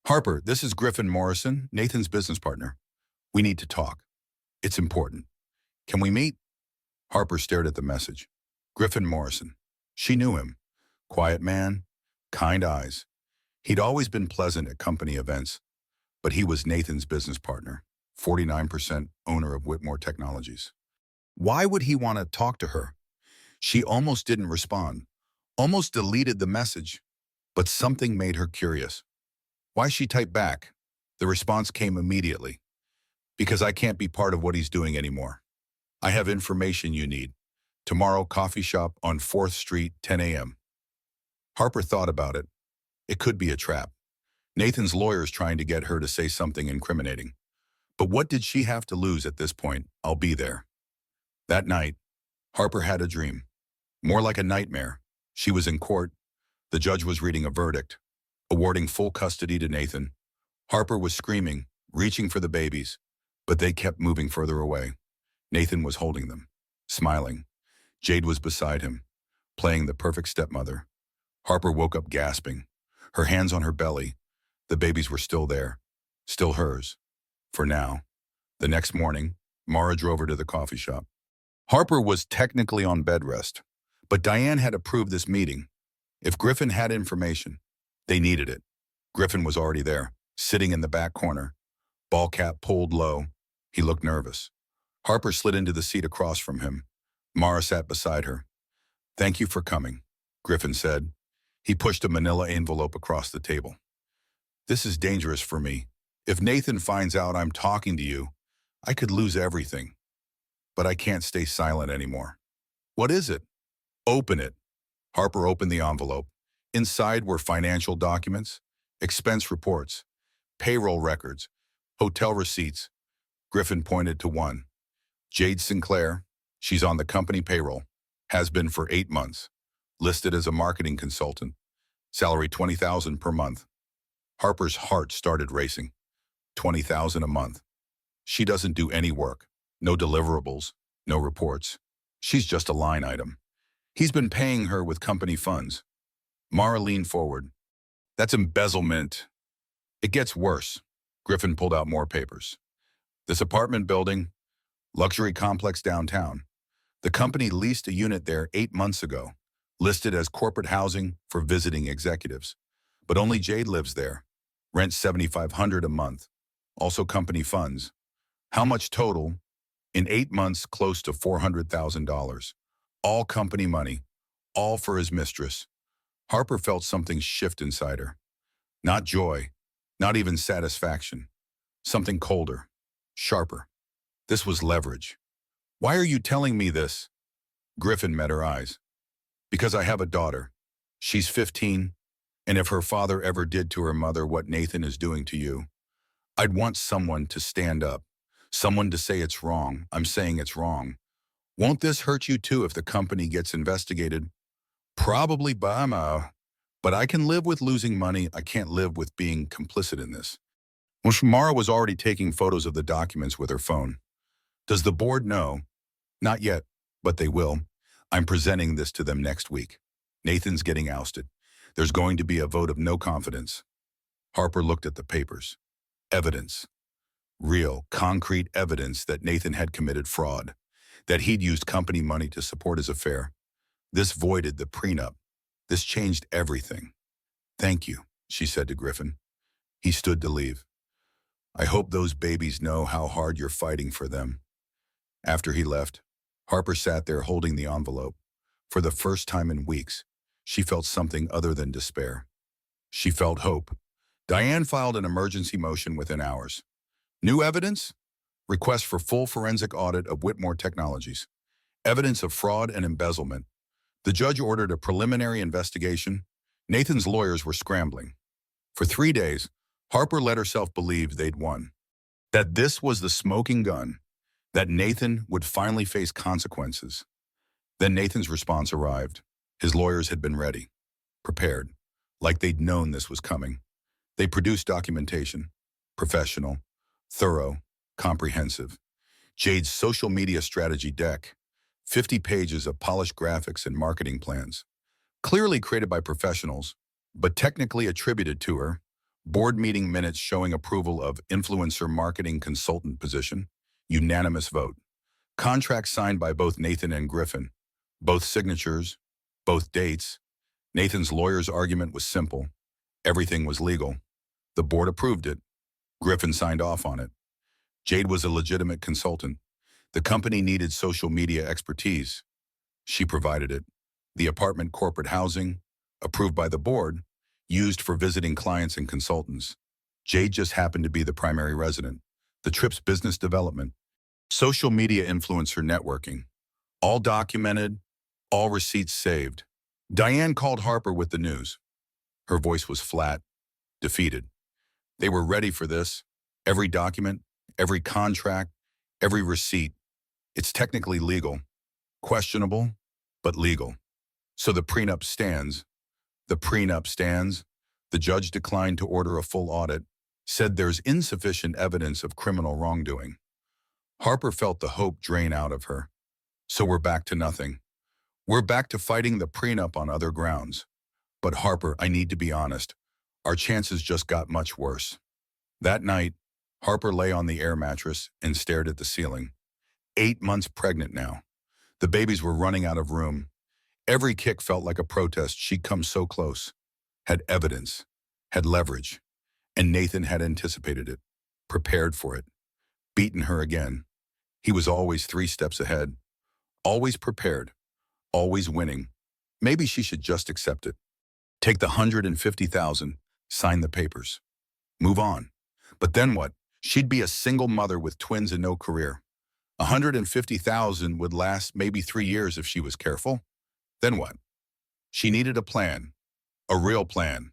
"Harper, this is Griffin Morrison, Nathan's business partner. We need to talk. It's important. Can we meet?" Harper stared at the message. Griffin Morrison. She knew him. Quiet man, kind eyes. He'd always been pleasant at company events, but he was Nathan's business partner, 49% owner of Whitmore Technologies. Why would he want to talk to her? She almost didn't respond, almost deleted the message, but something made her curious. Why she typed back? The response came immediately. "Because I can't be part of what he's doing anymore. I have information you need. Tomorrow, coffee shop on 4th Street, 10 a.m. Harper thought about it. It could be a trap. Nathan's lawyer's trying to get her to say something incriminating. But what did she have to lose at this point? I'll be there. That night, Harper had a dream. More like a nightmare. She was in court. The judge was reading a verdict, awarding full custody to Nathan. Harper was screaming, reaching for the babies, but they kept moving further away. Nathan was holding them, smiling. Jade was beside him, playing the perfect stepmother. Harper woke up gasping, her hands on her belly. The babies were still there, still hers. For now. The next morning, Mara drove her to the coffee shop. Harper was technically on bed rest, but Diane had approved this meeting. If Griffin had information, they needed it. Griffin was already there, sitting in the back corner, ball cap pulled low. He looked nervous. Harper slid into the seat across from him. Mara sat beside her. "Thank you for coming," Griffin said. He pushed a manila envelope across the table. "This is dangerous for me. If Nathan finds out I'm talking to you, I could lose everything. But I can't stay silent anymore." "What is it?" "Open it." Harper opened the envelope. Inside were financial documents, expense reports, payroll records, hotel receipts. Griffin pointed to one. "Jade Sinclair, she's on the company payroll, has been for 8 months, listed as a marketing consultant, salary $20,000 per month." Harper's heart started racing. $20,000 a month. She doesn't do any work, no deliverables, no reports. She's just a line item. He's been paying her with company funds. Mara leaned forward. "That's embezzlement." "It gets worse." Griffin pulled out more papers. "This apartment building, luxury complex downtown. The company leased a unit there 8 months ago, listed as corporate housing for visiting executives. But only Jade lives there. Rent $7,500 a month. Also company funds. How much total? In 8 months, close to $400,000. All company money. All for his mistress." Harper felt something shift inside her. Not joy, not even satisfaction. Something colder, sharper. This was leverage. "Why are you telling me this?" Griffin met her eyes. "Because I have a daughter. She's 15, and if her father ever did to her mother what Nathan is doing to you, I'd want someone to stand up. Someone to say it's wrong. I'm saying it's wrong. Won't this hurt you too if the company gets investigated?" "Probably, Bama. But I can live with losing money. I can't live with being complicit in this." Mara was already taking photos of the documents with her phone. "Does the board know?" "Not yet, but they will. I'm presenting this to them next week. Nathan's getting ousted. There's going to be a vote of no confidence." Harper looked at the papers. Evidence. Real, concrete evidence that Nathan had committed fraud, that he'd used company money to support his affair. This voided the prenup. This changed everything. "Thank you," she said to Griffin. He stood to leave. "I hope those babies know how hard you're fighting for them." After he left, Harper sat there holding the envelope. For the first time in weeks, she felt something other than despair. She felt hope. Diane filed an emergency motion within hours. New evidence? Request for full forensic audit of Whitmore Technologies. Evidence of fraud and embezzlement. The judge ordered a preliminary investigation. Nathan's lawyers were scrambling. For 3 days, Harper let herself believe they'd won. That this was the smoking gun. That Nathan would finally face consequences. Then Nathan's response arrived. His lawyers had been ready, prepared, like they'd known this was coming. They produced documentation, professional, thorough, comprehensive. Jade's social media strategy deck, 50 pages of polished graphics and marketing plans, clearly created by professionals, but technically attributed to her. Board meeting minutes showing approval of influencer marketing consultant position, unanimous vote. Contracts signed by both Nathan and Griffin, both signatures, both dates. Nathan's lawyer's argument was simple. Everything was legal. The board approved it. Griffin signed off on it. Jade was a legitimate consultant. The company needed social media expertise. She provided it. The apartment corporate housing, approved by the board, used for visiting clients and consultants. Jade just happened to be the primary resident. The trip's business development. Social media influencer networking. All documented, all receipts saved. Diane called Harper with the news. Her voice was flat, defeated. They were ready for this. Every document, every contract, every receipt. It's technically legal. Questionable, but legal. So the prenup stands. The prenup stands. The judge declined to order a full audit, said there's insufficient evidence of criminal wrongdoing. Harper felt the hope drain out of her. So we're back to nothing. We're back to fighting the prenup on other grounds. But Harper, I need to be honest. Our chances just got much worse. That night, Harper lay on the air mattress and stared at the ceiling. 8 months pregnant now. The babies were running out of room. Every kick felt like a protest. She'd come so close. Had evidence. Had leverage. And Nathan had anticipated it. Prepared for it. Beaten her again. He was always 3 steps ahead. Always prepared. Always winning. Maybe she should just accept it. Take the 150,000, sign the papers. Move on. But then what? She'd be a single mother with twins and no career. 150,000 would last maybe 3 years if she was careful. Then what? She needed a plan. A real plan.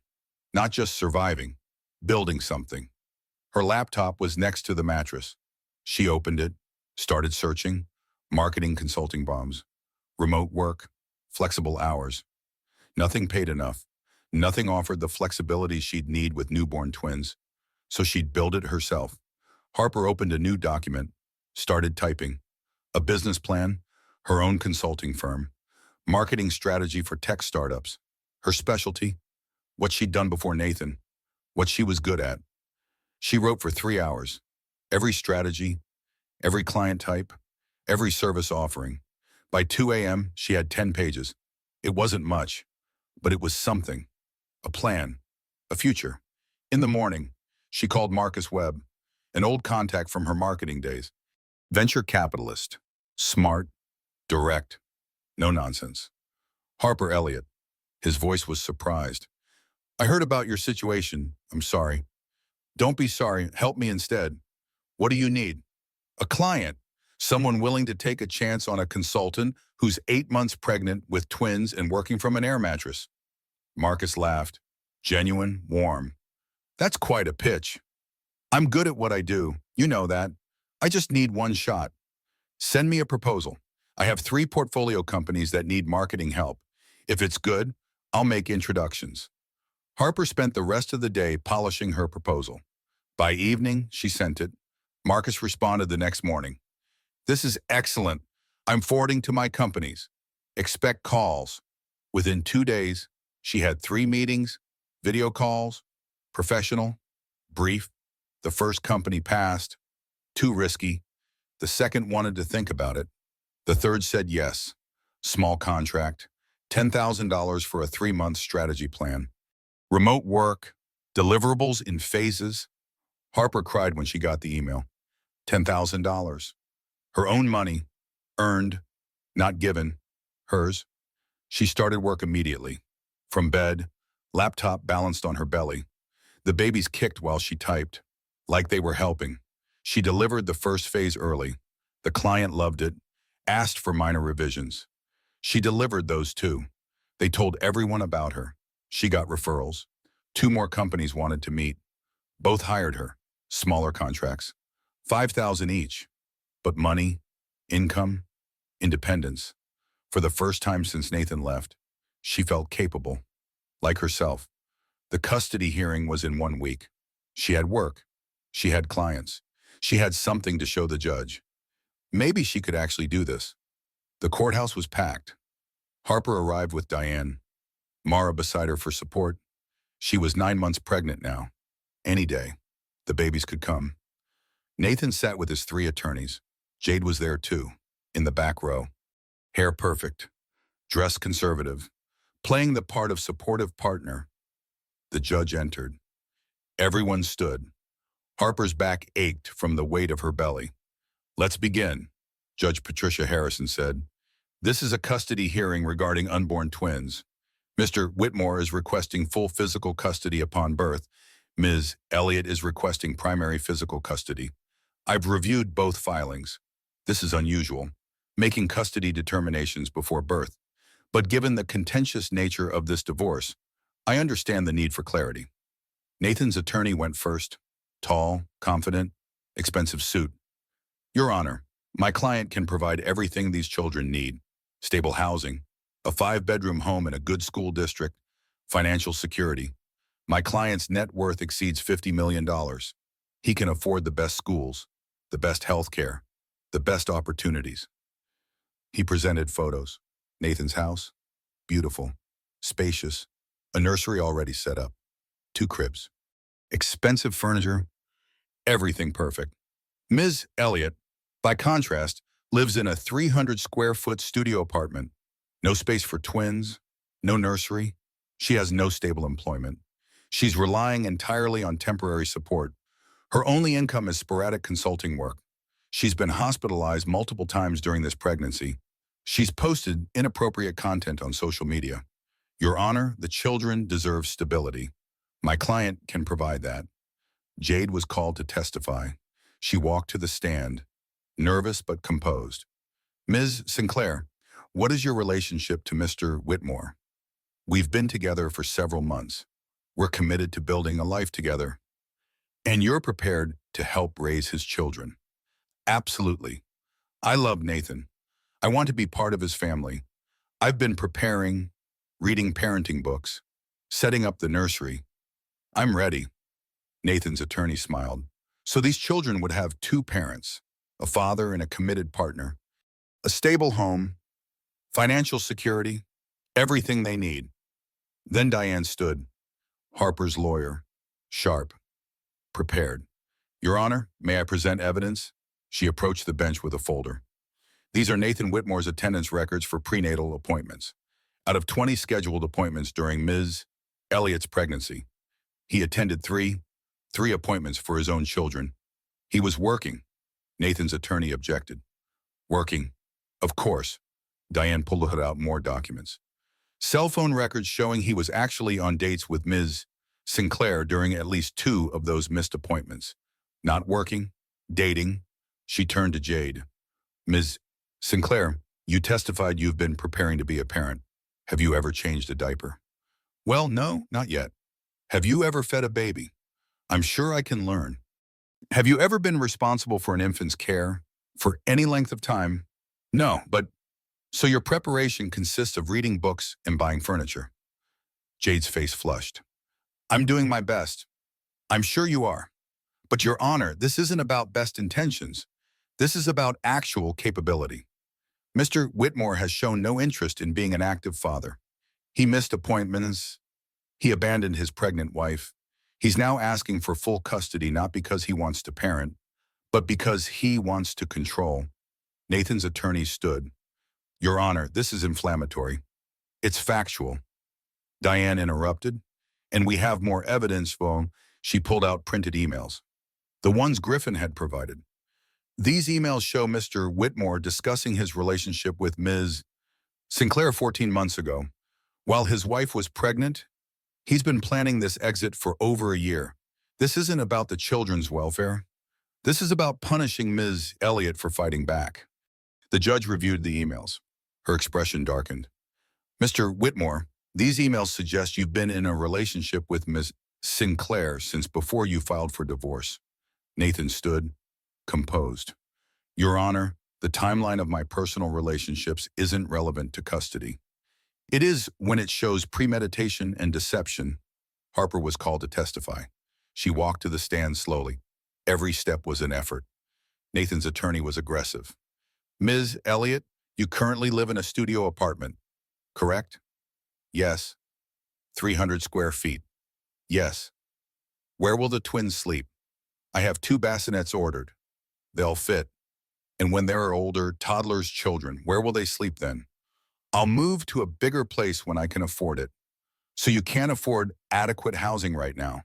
Not just surviving. Building something. Her laptop was next to the mattress. She opened it, started searching, marketing consulting bombs, remote work, flexible hours. Nothing paid enough. Nothing offered the flexibility she'd need with newborn twins. So she'd build it herself. Harper opened a new document, started typing. A business plan, her own consulting firm, marketing strategy for tech startups. Her specialty, what she'd done before Nathan, what she was good at. She wrote for 3 hours. Every strategy, every client type, every service offering. By 2 a.m., she had 10 pages. It wasn't much, but it was something. A plan, a future. In the morning, she called Marcus Webb, an old contact from her marketing days. Venture capitalist, smart, direct, no nonsense. Harper Elliott. His voice was surprised. I heard about your situation. I'm sorry. Don't be sorry. Help me instead. What do you need? A client. Someone willing to take a chance on a consultant who's 8 months pregnant with twins and working from an air mattress. Marcus laughed. Genuine, warm. That's quite a pitch. I'm good at what I do. You know that. I just need one shot. Send me a proposal. I have 3 portfolio companies that need marketing help. If it's good, I'll make introductions. Harper spent the rest of the day polishing her proposal. By evening, she sent it. Marcus responded the next morning. This is excellent. I'm forwarding to my companies. Expect calls. Within 2 days, she had 3 meetings, video calls, professional, brief. The first company passed. Too risky. The second wanted to think about it. The third said yes. Small contract. $10,000 for a 3-month strategy plan. Remote work. Deliverables in phases. Harper cried when she got the email. $10,000. Her own money. Earned. Not given. Hers. She started work immediately. From bed, laptop balanced on her belly. The babies kicked while she typed, like they were helping. She delivered the first phase early. The client loved it, asked for minor revisions. She delivered those too. They told everyone about her. She got referrals. 2 more companies wanted to meet. Both hired her. Smaller contracts. 5,000 each. But money, income, independence. For the first time since Nathan left, she felt capable. Like herself. The custody hearing was in 1 week. She had work. She had clients. She had something to show the judge. Maybe she could actually do this. The courthouse was packed. Harper arrived with Diane. Mara beside her for support. She was 9 months pregnant now. Any day, the babies could come. Nathan sat with his 3 attorneys. Jade was there too, in the back row. Hair perfect. Dressed conservative. Playing the part of supportive partner. The judge entered. Everyone stood. Harper's back ached from the weight of her belly. Let's begin, Judge Patricia Harrison said. This is a custody hearing regarding unborn twins. Mr. Whitmore is requesting full physical custody upon birth. Ms. Elliott is requesting primary physical custody. I've reviewed both filings. This is unusual, making custody determinations before birth. But given the contentious nature of this divorce, I understand the need for clarity. Nathan's attorney went first. Tall, confident, expensive suit. Your Honor, my client can provide everything these children need. Stable housing, a 5-bedroom home in a good school district, financial security. My client's net worth exceeds $50 million. He can afford the best schools, the best health care, the best opportunities. He presented photos. Nathan's house, beautiful, spacious, a nursery already set up, 2 cribs. Expensive furniture, Everything perfect. Ms. Elliott, by contrast, lives in a 300 square foot studio apartment. No space for twins, no nursery. She has no stable employment. She's relying entirely on temporary support. Her only income is sporadic consulting work. She's been hospitalized multiple times during this pregnancy. She's posted inappropriate content on social media. Your Honor, the children deserve stability. My client can provide that. Jade was called to testify. She walked to the stand, nervous but composed. Ms. Sinclair, what is your relationship to Mr. Whitmore? We've been together for several months. We're committed to building a life together. And you're prepared to help raise his children. Absolutely. I love Nathan. I want to be part of his family. I've been preparing, reading parenting books, setting up the nursery. I'm ready. Nathan's attorney smiled. So these children would have two parents, a father and a committed partner, a stable home, financial security, everything they need. Then Diane stood, Harper's lawyer, sharp, prepared. Your Honor, may I present evidence? She approached the bench with a folder. These are Nathan Whitmore's attendance records for prenatal appointments. Out of 20 scheduled appointments during Ms. Elliott's pregnancy, he attended three appointments for his own children. He was working. Nathan's attorney objected. Working? Of course. Diane pulled out more documents. Cell phone records showing he was actually on dates with Ms. Sinclair during at least 2 of those missed appointments. Not working, dating. She turned to Jade. Ms. Sinclair, you testified you've been preparing to be a parent. Have you ever changed a diaper? Well, no, not yet. Have you ever fed a baby? I'm sure I can learn. Have you ever been responsible for an infant's care for any length of time? No, but so your preparation consists of reading books and buying furniture. Jade's face flushed. I'm doing my best. I'm sure you are. But Your Honor, this isn't about best intentions. This is about actual capability. Mr. Whitmore has shown no interest in being an active father. He missed appointments. He abandoned his pregnant wife. He's now asking for full custody not because he wants to parent, but because he wants to control. Nathan's attorney stood. Your Honor, this is inflammatory. It's factual. Diane interrupted. And we have more evidence, she pulled out printed emails. The ones Griffin had provided. These emails show Mr. Whitmore discussing his relationship with Ms. Sinclair 14 months ago. While his wife was pregnant, he's been planning this exit for over a year. This isn't about the children's welfare. This is about punishing Ms. Elliott for fighting back. The judge reviewed the emails. Her expression darkened. Mr. Whitmore, these emails suggest you've been in a relationship with Ms. Sinclair since before you filed for divorce. Nathan stood, composed. Your Honor, the timeline of my personal relationships isn't relevant to custody. It is when it shows premeditation and deception. Harper was called to testify. She walked to the stand slowly. Every step was an effort. Nathan's attorney was aggressive. Ms. Elliott, you currently live in a studio apartment, correct? Yes. 300 square feet. Yes. Where will the twins sleep? I have 2 bassinets ordered. They'll fit. And when they're older, toddlers' children, where will they sleep then? I'll move to a bigger place when I can afford it. So you can't afford adequate housing right now.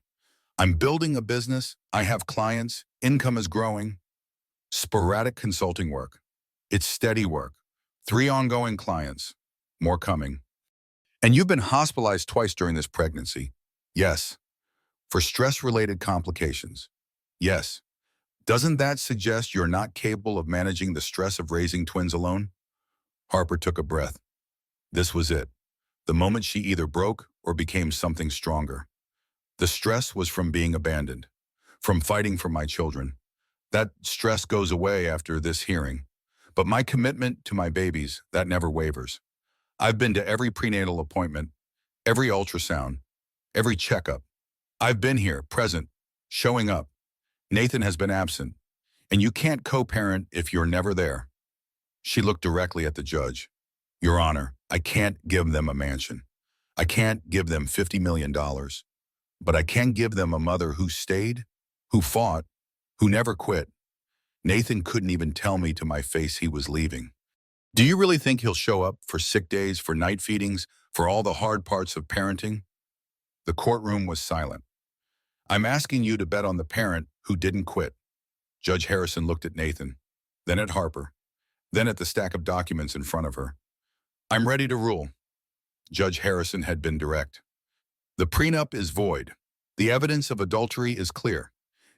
I'm building a business. I have clients. Income is growing. Sporadic consulting work. It's steady work. 3 ongoing clients. More coming. And you've been hospitalized twice during this pregnancy. Yes. For stress-related complications. Yes. Doesn't that suggest you're not capable of managing the stress of raising twins alone? Harper took a breath. This was it. The moment she either broke or became something stronger. The stress was from being abandoned, from fighting for my children. That stress goes away after this hearing. But my commitment to my babies, that never wavers. I've been to every prenatal appointment, every ultrasound, every checkup. I've been here, present, showing up. Nathan has been absent, and you can't co-parent if you're never there. She looked directly at the judge. Your Honor, I can't give them a mansion. I can't give them $50 million. But I can give them a mother who stayed, who fought, who never quit. Nathan couldn't even tell me to my face he was leaving. Do you really think he'll show up for sick days, for night feedings, for all the hard parts of parenting? The courtroom was silent. I'm asking you to bet on the parent who didn't quit. Judge Harrison looked at Nathan, then at Harper, then at the stack of documents in front of her. I'm ready to rule. Judge Harrison had been direct. The prenup is void. The evidence of adultery is clear.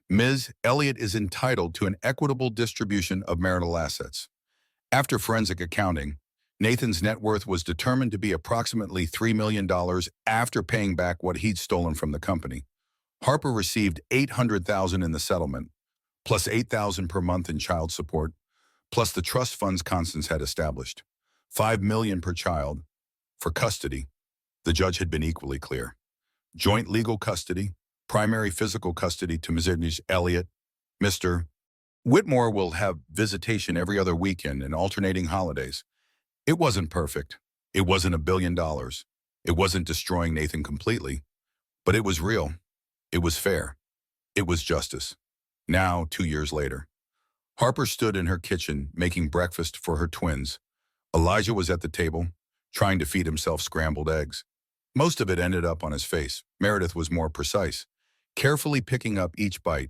Ms. Elliott is entitled to an equitable distribution of marital assets. After forensic accounting, Nathan's net worth was determined to be approximately $3 million after paying back what he'd stolen from the company. Harper received $800,000 in the settlement, plus $8,000 per month in child support, plus the trust funds Constance had established. $5 million per child. For custody, the judge had been equally clear. Joint legal custody, primary physical custody to Ms. Elliott. Mr. Whitmore will have visitation every other weekend and alternating holidays. It wasn't perfect. It wasn't $1 billion. It wasn't destroying Nathan completely. But it was real. It was fair. It was justice. Now, 2 years later, Harper stood in her kitchen making breakfast for her twins. Elijah was at the table, trying to feed himself scrambled eggs. Most of it ended up on his face. Meredith was more precise, carefully picking up each bite.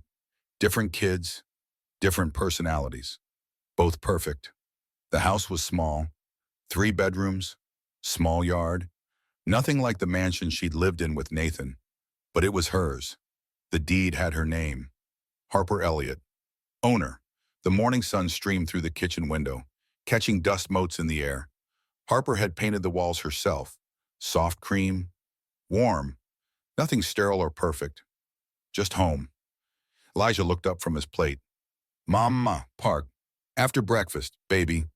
Different kids, different personalities, both perfect. The house was small, 3 bedrooms, small yard, nothing like the mansion she'd lived in with Nathan, but it was hers. The deed had her name, Harper Elliott, owner. The morning sun streamed through the kitchen window, catching dust motes in the air. Harper had painted the walls herself, soft cream, warm, nothing sterile or perfect, just home. Elijah looked up from his plate. Mama, park. After breakfast, baby.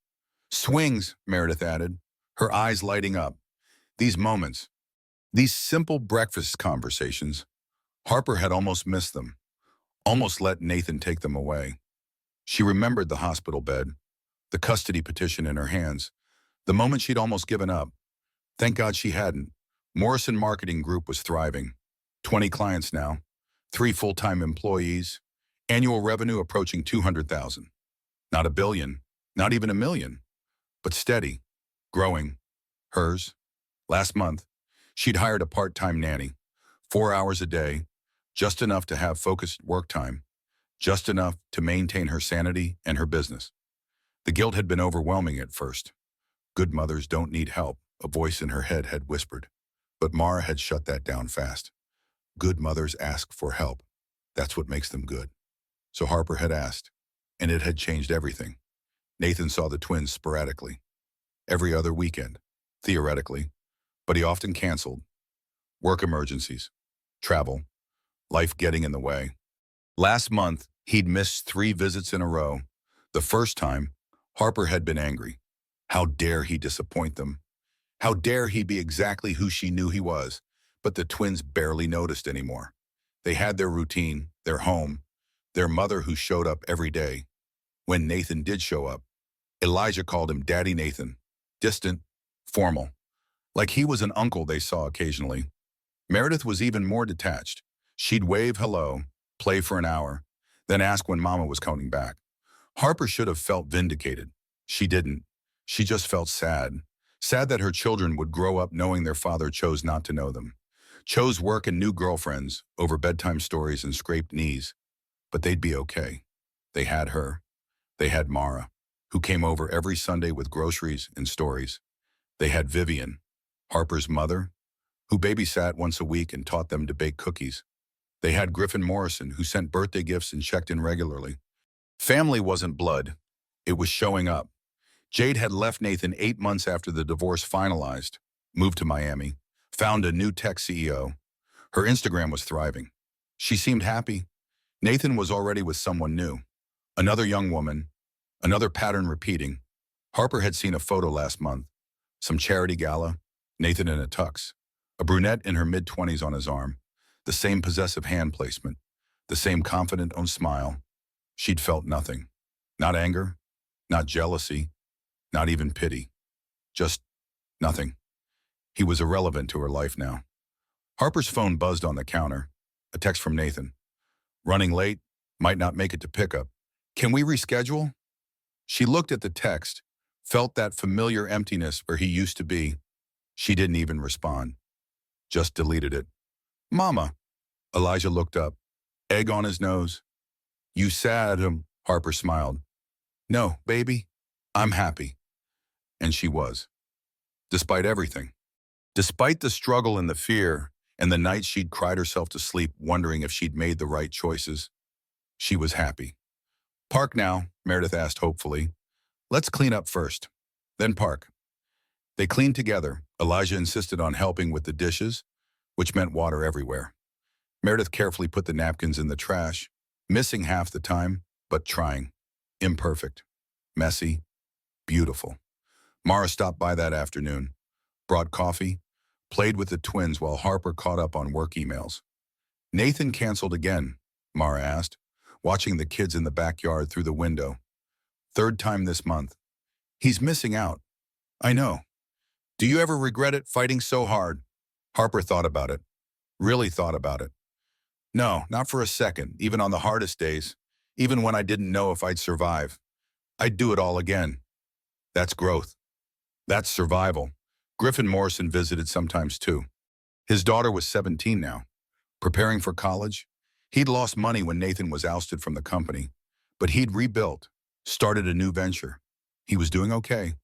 Swings, Meredith added, her eyes lighting up. These moments, these simple breakfast conversations, Harper had almost missed them, almost let Nathan take them away. She remembered the hospital bed, the custody petition in her hands, the moment she'd almost given up. Thank God she hadn't. Morrison Marketing Group was thriving. 20 clients now, 3 full-time employees, annual revenue approaching 200,000. Not $1 billion, not even $1 million, but steady, growing. Hers. Last month, she'd hired a part-time nanny, 4 hours a day, just enough to have focused work time, just enough to maintain her sanity and her business. The guilt had been overwhelming at first. Good mothers don't need help, a voice in her head had whispered. But Mara had shut that down fast. Good mothers ask for help. That's what makes them good. So Harper had asked, and it had changed everything. Nathan saw the twins sporadically, every other weekend, theoretically, but he often canceled. Work emergencies, travel, life getting in the way. Last month, he'd missed 3 visits in a row. The first time, Harper had been angry. How dare he disappoint them? How dare he be exactly who she knew he was? But the twins barely noticed anymore. They had their routine, their home, their mother who showed up every day. When Nathan did show up, Elijah called him Daddy Nathan, distant, formal, like he was an uncle they saw occasionally. Meredith was even more detached. She'd wave hello, play for an hour, then ask when Mama was coming back. Harper should have felt vindicated. She didn't. She just felt sad. Sad that her children would grow up knowing their father chose not to know them. Chose work and new girlfriends over bedtime stories and scraped knees. But they'd be okay. They had her. They had Mara, who came over every Sunday with groceries and stories. They had Vivian, Harper's mother, who babysat once a week and taught them to bake cookies. They had Griffin Morrison, who sent birthday gifts and checked in regularly. Family wasn't blood. It was showing up. Jade had left Nathan 8 months after the divorce finalized, moved to Miami, found a new tech CEO. Her Instagram was thriving. She seemed happy. Nathan was already with someone new. Another young woman, another pattern repeating. Harper had seen a photo last month. Some charity gala, Nathan in a tux, a brunette in her mid-20s on his arm, the same possessive hand placement, the same confident own smile. She'd felt nothing. Not anger, not jealousy, not even pity. Just nothing. He was irrelevant to her life now. Harper's phone buzzed on the counter. A text from Nathan. Running late? Might not make it to pickup. Can we reschedule? She looked at the text, felt that familiar emptiness where he used to be. She didn't even respond, just deleted it. Mama. Elijah looked up, egg on his nose. You sad, Harper smiled. No, baby, I'm happy. And she was, despite everything. Despite the struggle and the fear, and the nights she'd cried herself to sleep wondering if she'd made the right choices, she was happy. Park now, Meredith asked hopefully. Let's clean up first, then park. They cleaned together. Elijah insisted on helping with the dishes, which meant water everywhere. Meredith carefully put the napkins in the trash, missing half the time, but trying. Imperfect, messy, beautiful. Mara stopped by that afternoon, brought coffee, played with the twins while Harper caught up on work emails. Nathan canceled again, Mara asked, watching the kids in the backyard through the window. Third time this month. He's missing out. I know. Do you ever regret it, fighting so hard? Harper thought about it. Really thought about it. No, not for a second, even on the hardest days, even when I didn't know if I'd survive. I'd do it all again. That's growth. That's survival. Griffin Morrison visited sometimes too. His daughter was 17 now, preparing for college. He'd lost money when Nathan was ousted from the company, but he'd rebuilt, started a new venture. He was doing okay.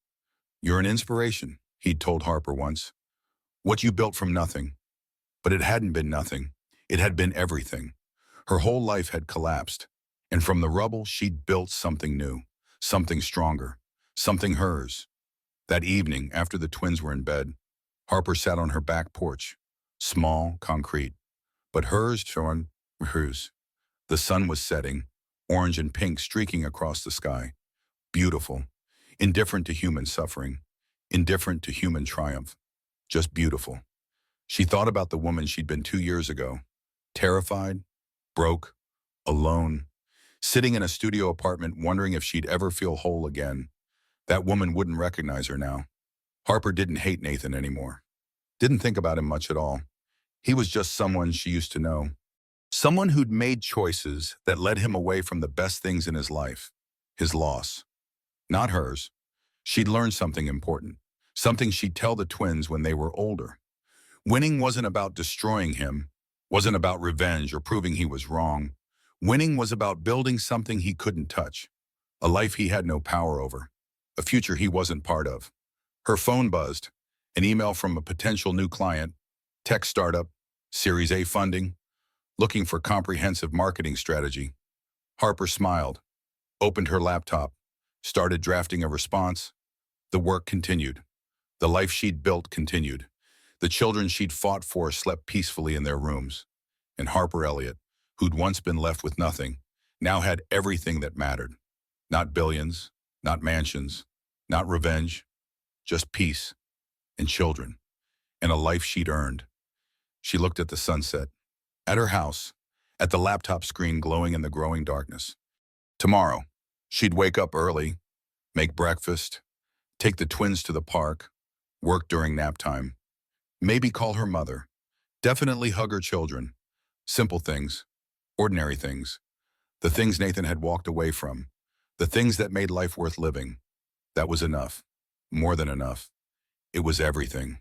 You're an inspiration, he'd told Harper once. What you built from nothing. But it hadn't been nothing. It had been everything. Her whole life had collapsed, and from the rubble she'd built something new, something stronger, something hers. That evening, after the twins were in bed, Harper sat on her back porch, small, concrete, but hers. The sun was setting, orange and pink streaking across the sky. Beautiful, indifferent to human suffering, indifferent to human triumph, just beautiful. She thought about the woman she'd been 2 years ago, terrified, broke, alone, sitting in a studio apartment wondering if she'd ever feel whole again. That woman wouldn't recognize her now. Harper didn't hate Nathan anymore. Didn't think about him much at all. He was just someone she used to know. Someone who'd made choices that led him away from the best things in his life. His loss. Not hers. She'd learned something important. Something she'd tell the twins when they were older. Winning wasn't about destroying him. Wasn't about revenge or proving he was wrong. Winning was about building something he couldn't touch. A life he had no power over. A future he wasn't part of. Her phone buzzed. An email from a potential new client. Tech startup. Series A funding. Looking for comprehensive marketing strategy. Harper smiled. Opened her laptop. Started drafting a response. The work continued. The life she'd built continued. The children she'd fought for slept peacefully in their rooms. And Harper Elliott, who'd once been left with nothing, now had everything that mattered. Not billions, not mansions, not revenge, just peace and children, and a life she'd earned. She looked at the sunset, at her house, at the laptop screen glowing in the growing darkness. Tomorrow, she'd wake up early, make breakfast, take the twins to the park, work during nap time, maybe call her mother, definitely hug her children. Simple things, ordinary things, the things Nathan had walked away from, the things that made life worth living. That was enough, more than enough. It was everything.